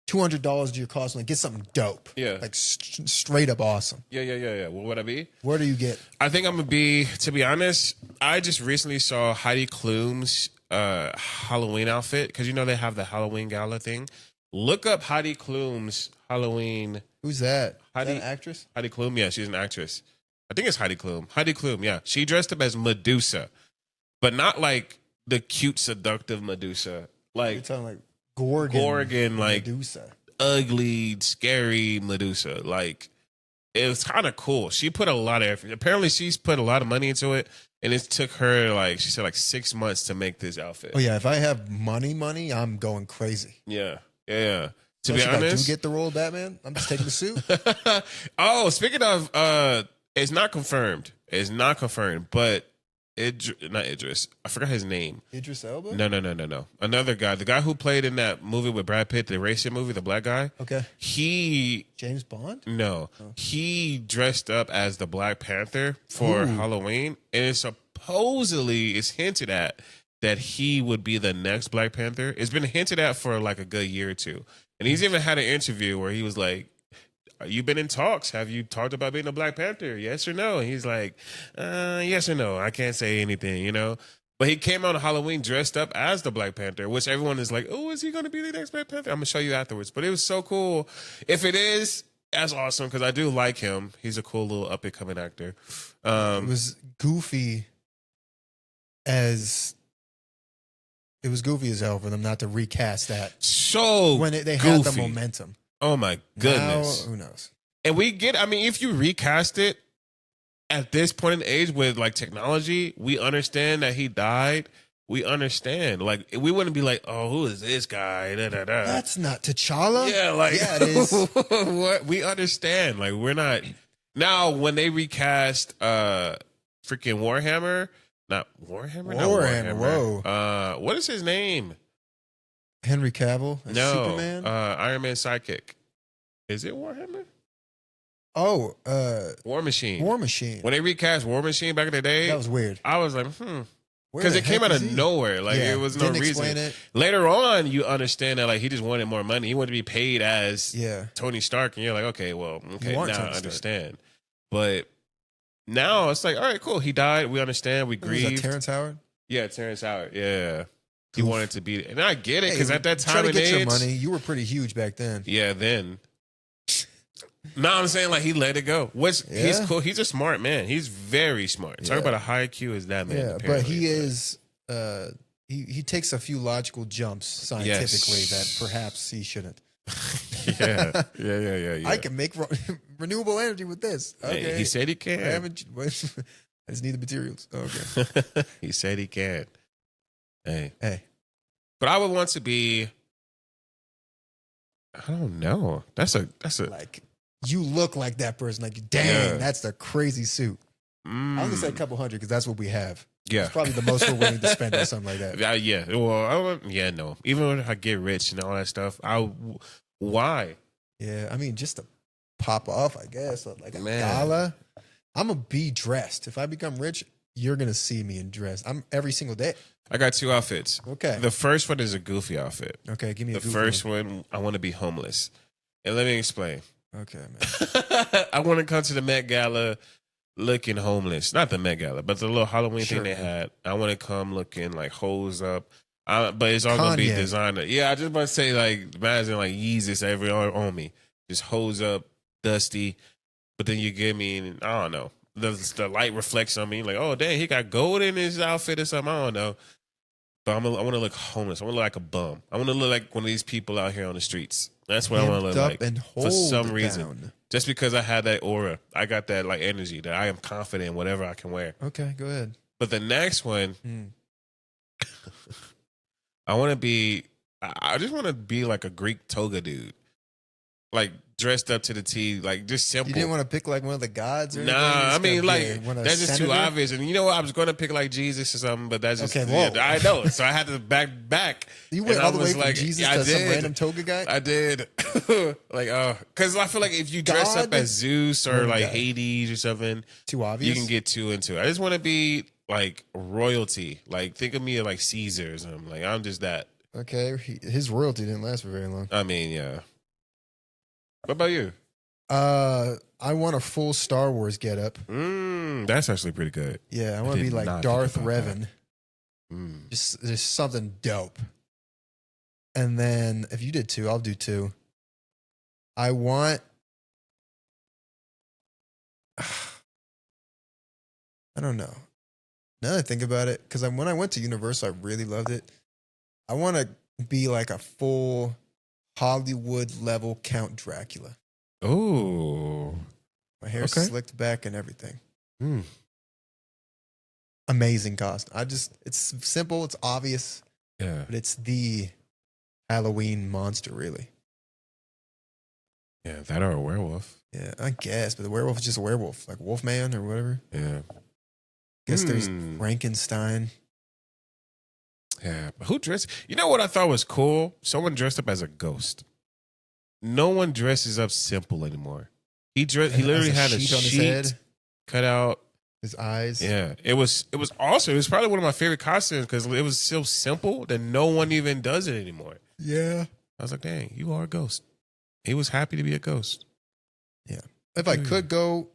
$200 to your costume and get something dope. Yeah. Like straight up awesome. Yeah. What would I be? Where do you get? I think I'm gonna be, to be honest, I just recently saw Heidi Klum's Halloween outfit, because you know they have the Halloween gala thing. Look up Heidi Klum's Halloween. Who's that? Heidi- Is that an actress? Heidi Klum, yeah, she's an actress. I think it's Heidi Klum. Heidi Klum, yeah. She dressed up as Medusa, but not like the cute, seductive Medusa. You're Like talking like Gorgon, like Medusa. ugly, scary Medusa. Like, it was kind of cool. She put a lot of effort. Apparently, she's put a lot of money into it, and it took her, like, she said, like 6 months to make this outfit. Oh yeah, if I have money, I'm going crazy. Yeah. To be If I honest, do get the role of Batman, I'm just taking the suit. oh, speaking of, it's not confirmed. It's not confirmed, but not Idris. I forgot his name. Idris Elba? No. Another guy. The guy who played in that movie with Brad Pitt, the racing movie, the black guy. Okay. He James Bond? No. He dressed up as the Black Panther for Halloween, and it's supposedly it's hinted at that he would be the next Black Panther. It's been hinted at for like a good year or two. And he's even had an interview where he was like, "You've been in talks. Have you talked about being a Black Panther? Yes or no?" And he's like, yes or no. I can't say anything, you know? But he came out on Halloween dressed up as the Black Panther, which everyone is like, oh, is he going to be the next Black Panther? I'm going to show you afterwards. But it was so cool. If it is, that's awesome because I do like him. He's a cool little up-and-coming actor. It was goofy as... It was goofy as hell for them not to recast that. So when they goofy. had the momentum. Oh my goodness. Now, who knows? And I mean, if you recast it at this point in age with like technology, we understand that he died. We understand. Like, we wouldn't be like, oh, who is this guy? Da, da, da. That's not T'Challa. Yeah, like, yeah, it is. What? We understand. Like, we're not. Now, when they recast freaking Warhammer, not Warhammer? Not Warhammer, Warhammer. What is his name? Henry Cavill as No. Superman? Iron Man sidekick. Is it Warhammer? War Machine. War Machine. When they recast War Machine back in the day, That was weird. I was like, Where because the it came heck out is of he? nowhere. Like, Yeah, it was no didn't reason. explain it. Later on, you understand that like he just wanted more money. He wanted to be paid as Yeah. Tony Stark, and you're like, okay, well, okay, You now want I Tony Stark. understand. But now it's like, all right, cool. He died. We understand. We Was that grieved. Terrence Howard? Yeah, Terrence Howard. Yeah, he Oof. wanted to be, and I get it because Hey, at that try time to and get age, your money. You were pretty huge back then. yeah, then. No, I'm saying like he let it go. He's Yeah. cool. He's a smart man. He's very smart. Talk Yeah. about a high IQ as that man. Yeah, but apparently. he is. He takes a few logical jumps scientifically that perhaps he shouldn't. yeah. Yeah. I can make renewable energy with this. Okay, Hey, he said he can. I haven't. I just need the materials. Okay. He said he can. Hey. Hey. But I would want to be. I don't know. That's a. Like you look like that person. Like dang, Yeah. that's the crazy suit. I'm gonna say a couple hundred because that's what we have. Yeah. It's probably the most we're willing to spend on something like that. Yeah. Well, no. Even when I get rich and all that stuff, why? Yeah, I mean just to pop off, I guess. Like a Man. gala. I'm gonna be dressed. If I become rich, you're gonna see me in dress. I'm every single day. I got two outfits. Okay. The first one is a goofy outfit. Okay, give me a The goofy first one, I want to be homeless. And let me explain. Okay, man. I want to come to the Met Gala looking homeless. Not the Met Gala, but the little Halloween Sure. thing they had. I want to come looking like hose up. But it's all going to be Kanye. designer. Yeah, I just about to say like, imagine like Yeezus on me. Just hose up, dusty. But then you give me, I don't know. The light reflects on me. Like, oh, dang, he got gold in his outfit or something. I don't know. But I want to look homeless. I want to look like a bum. I want to look like one of these people out here on the streets. That's what I want to look Amped up like. and For hold some reason. down. Just because I had that aura. I got that like energy that I am confident in whatever I can wear. Okay, go ahead. But the next one, Hmm. I want to be, I just want to be like a Greek toga dude. Like dressed up to the T, like just simple. You didn't want to pick like one of the gods or anything? Nah, You I just mean, gotta like, be one of that's just too senator? obvious. And you know what? I was going to pick like Jesus or something, but that's just, Okay, yeah, whoa. I know. So I had to back. You went And all I the way was from like, Jesus yeah, I to some did. random toga guy? I did. Like, because I feel like if you dress up God? as Zeus or Random like guy. Hades or something, Too obvious? you can get too into it. I just want to be like royalty. Like, think of me as like Caesar or something. Like, I'm just that. Okay, his royalty didn't last for very long. I mean, yeah. What about you? I want a full Star Wars getup. That's actually pretty good. Yeah, I want to did be like not Darth think about Revan. Mm. Just something dope. And then if you did two, I'll do two. I want. I don't know. Now that I think about it, because when I went to Universal, I really loved it. I want to be like a full Hollywood level Count Dracula. Oh. My hair Okay. slicked back and everything. Mm. Amazing costume. It's simple, it's obvious, Yeah. but it's the Halloween monster, really. Yeah, that or a werewolf. Yeah, I guess, but the werewolf is just a werewolf, like Wolfman or whatever. Yeah. Guess there's Frankenstein. Yeah, but who dressed? You know what I thought was cool? Someone dressed up as a ghost. No one dresses up simple anymore. He literally had a sheet on his head, cut out. His eyes. Yeah, it was awesome. It was probably one of my favorite costumes because it was so simple that no one even does it anymore. Yeah. I was like, dang, you are a ghost. He was happy to be a ghost. Yeah. If I could go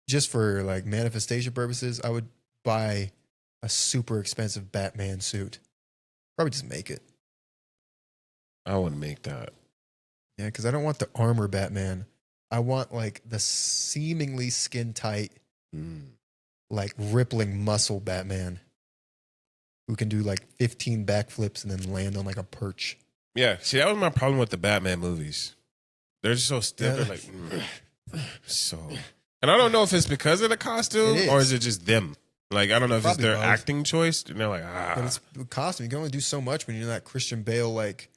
just for like manifestation purposes, I would buy a super expensive Batman suit. Probably just make it. I wouldn't make that. Yeah, because I don't want the armor Batman. I want like the seemingly skin tight, like rippling muscle Batman who can do like 15 backflips and then land on like a perch. Yeah, see, that was my problem with the Batman movies. They're just so stiff. Yeah. They're like, so. And I don't know if it's because of the costume or is it just them. Like, I don't know if Probably it's their both. acting choice. And they're like, But it's the costume. You can only do so much when you're that Christian Bale. Like,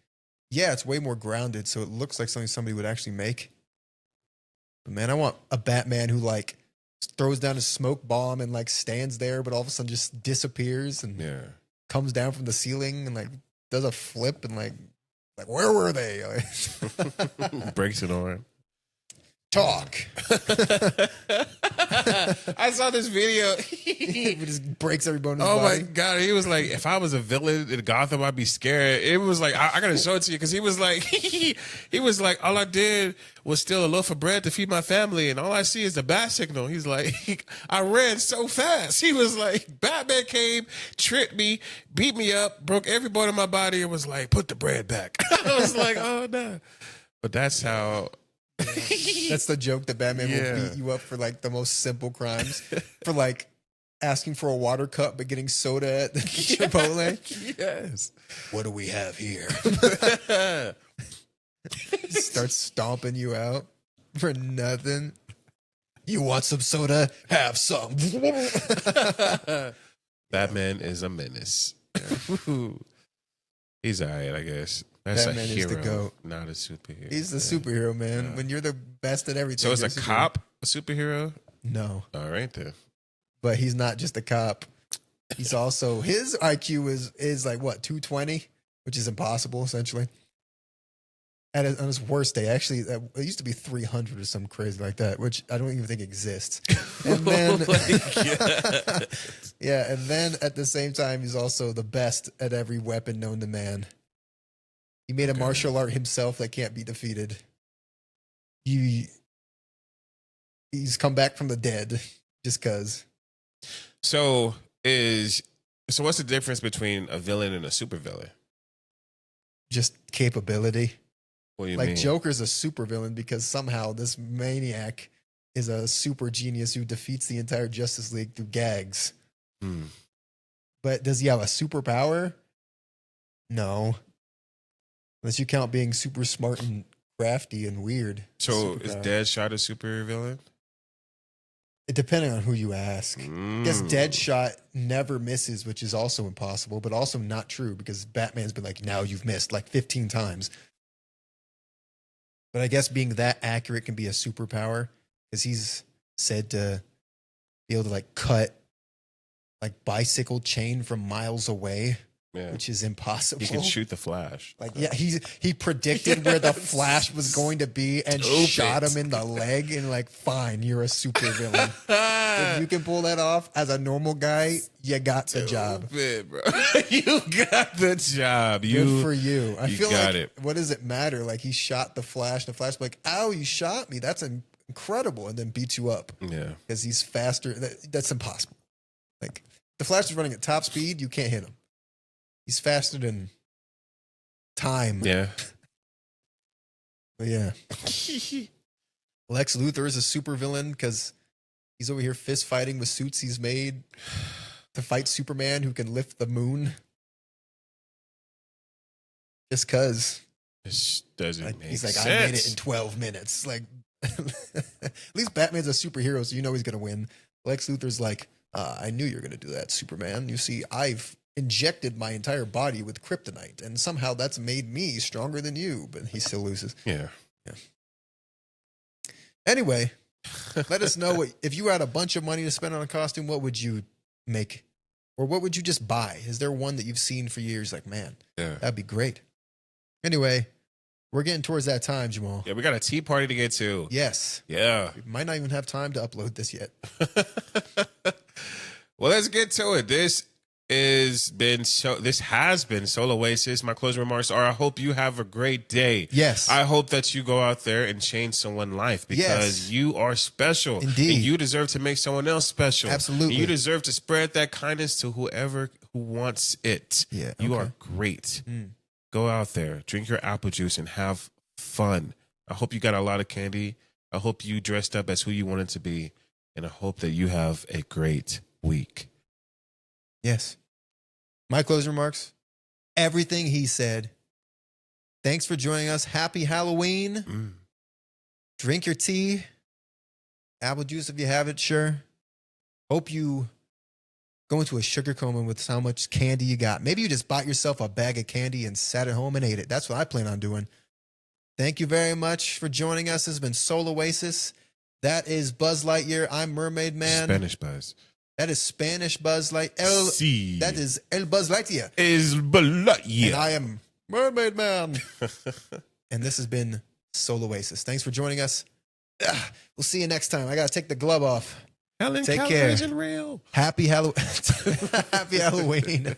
yeah, it's way more grounded, so it looks like something somebody would actually make. But man, I want a Batman who like throws down a smoke bomb and like stands there, but all of a sudden just disappears and comes down from the ceiling and like does a flip and like where were they? breaks an arm. Talk. I saw this video. It just breaks every bone in his Oh body. my God. He was like, if I was a villain in Gotham, I'd be scared. It was like, I gotta show it to you because he was like, all I did was steal a loaf of bread to feed my family, and all I see is the bat signal. He's like, I ran so fast. He was like, Batman came, tricked me, beat me up, broke every bone in my body, and was like, put the bread back. I was like, oh no. But that's how. That's the joke that Batman will beat you up for like the most simple crimes, for like asking for a water cup but getting soda at the Chipotle. Yes. What do we have here? Starts stomping you out for nothing. You want some soda? Have some. Batman is a menace. He's all right, I guess. That's Batman a hero, is the GOAT. not a superhero. He's the superhero, man. Yeah. When you're the best at everything. So is you're a cop a superhero? No. All right then. But he's not just a cop. He's also, his IQ is like what, 220, which is impossible essentially. On his worst day, actually, it used to be 300 or something crazy like that, which I don't even think exists. And then, yeah, and then at the same time, he's also the best at every weapon known to man. He made a martial art himself that can't be defeated. He's come back from the dead just because. So what's the difference between a villain and a supervillain? Just capability. What do you like mean? Joker's a supervillain because somehow this maniac is a super genius who defeats the entire Justice League through gags. But does he have a superpower? No. Unless you count being super smart and crafty and weird. So is Deadshot a supervillain? It depending on who you ask. I guess Deadshot never misses, which is also impossible, but also not true because Batman's been like, now you've missed like 15 times. But I guess being that accurate can be a superpower because he's said to be able to like cut like bicycle chain from miles away, which is impossible. He can shoot the Flash. Like, yeah, he predicted where the Flash was going to be and shot him in the leg and like, fine, you're a supervillain. If you can pull that off as a normal guy, you got the job. Bro. You got the job. Good for you. I feel got like, it. what does it matter? Like he shot the Flash. The Flash like, ow, you shot me. That's incredible. And then beats you up. Yeah. Because he's faster. That's impossible. Like the Flash is running at top speed. You can't hit him. He's faster than time. Yeah. But yeah. Lex Luthor is a supervillain because he's over here fist fighting with suits he's made to fight Superman who can lift the moon. Just because. This doesn't make he's like, sense. I made it in 12 minutes. Like, at least Batman's a superhero, so you know he's going to win. Lex Luthor's like, I knew you were going to do that, Superman. You see, I've injected my entire body with kryptonite, and somehow that's made me stronger than you, but he still loses. Yeah. Anyway, let us know if you had a bunch of money to spend on a costume, what would you make? Or what would you just buy? Is there one that you've seen for years? Like, man, that'd be great. Anyway, we're getting towards that time, Jamal. Yeah, we got a tea party to get to. Yes. Yeah. We might not even have time to upload this yet. Well, let's get to it. This has been Soul Oasis. My closing remarks are: I hope you have a great day. Yes. I hope that you go out there and change someone's life because you are special. Indeed. And you deserve to make someone else special. Absolutely. And you deserve to spread that kindness to whoever who wants it. Yeah. You are great. Go out there, drink your apple juice, and have fun. I hope you got a lot of candy. I hope you dressed up as who you wanted to be. And I hope that you have a great week. Yes. My closing remarks, everything he said. Thanks for joining us. Happy Halloween. Drink your tea. Apple juice if you have it, sure. Hope you go into a sugar coma with how much candy you got. Maybe you just bought yourself a bag of candy and sat at home and ate it. That's what I plan on doing. Thank you very much for joining us. This has been Soul Oasis. That is Buzz Lightyear. I'm Mermaid Man. Spanish Buzz. That is Spanish Buzz Lightyear. That is El Buzz Lightyear. Is Buzz Lightyear. And I am Mermaid Man. And this has been Soul Oasis. Thanks for joining us. We'll see you next time. I got to take the glove off. Helen Take Keller care. isn't real. Happy Halloween. Happy Halloween.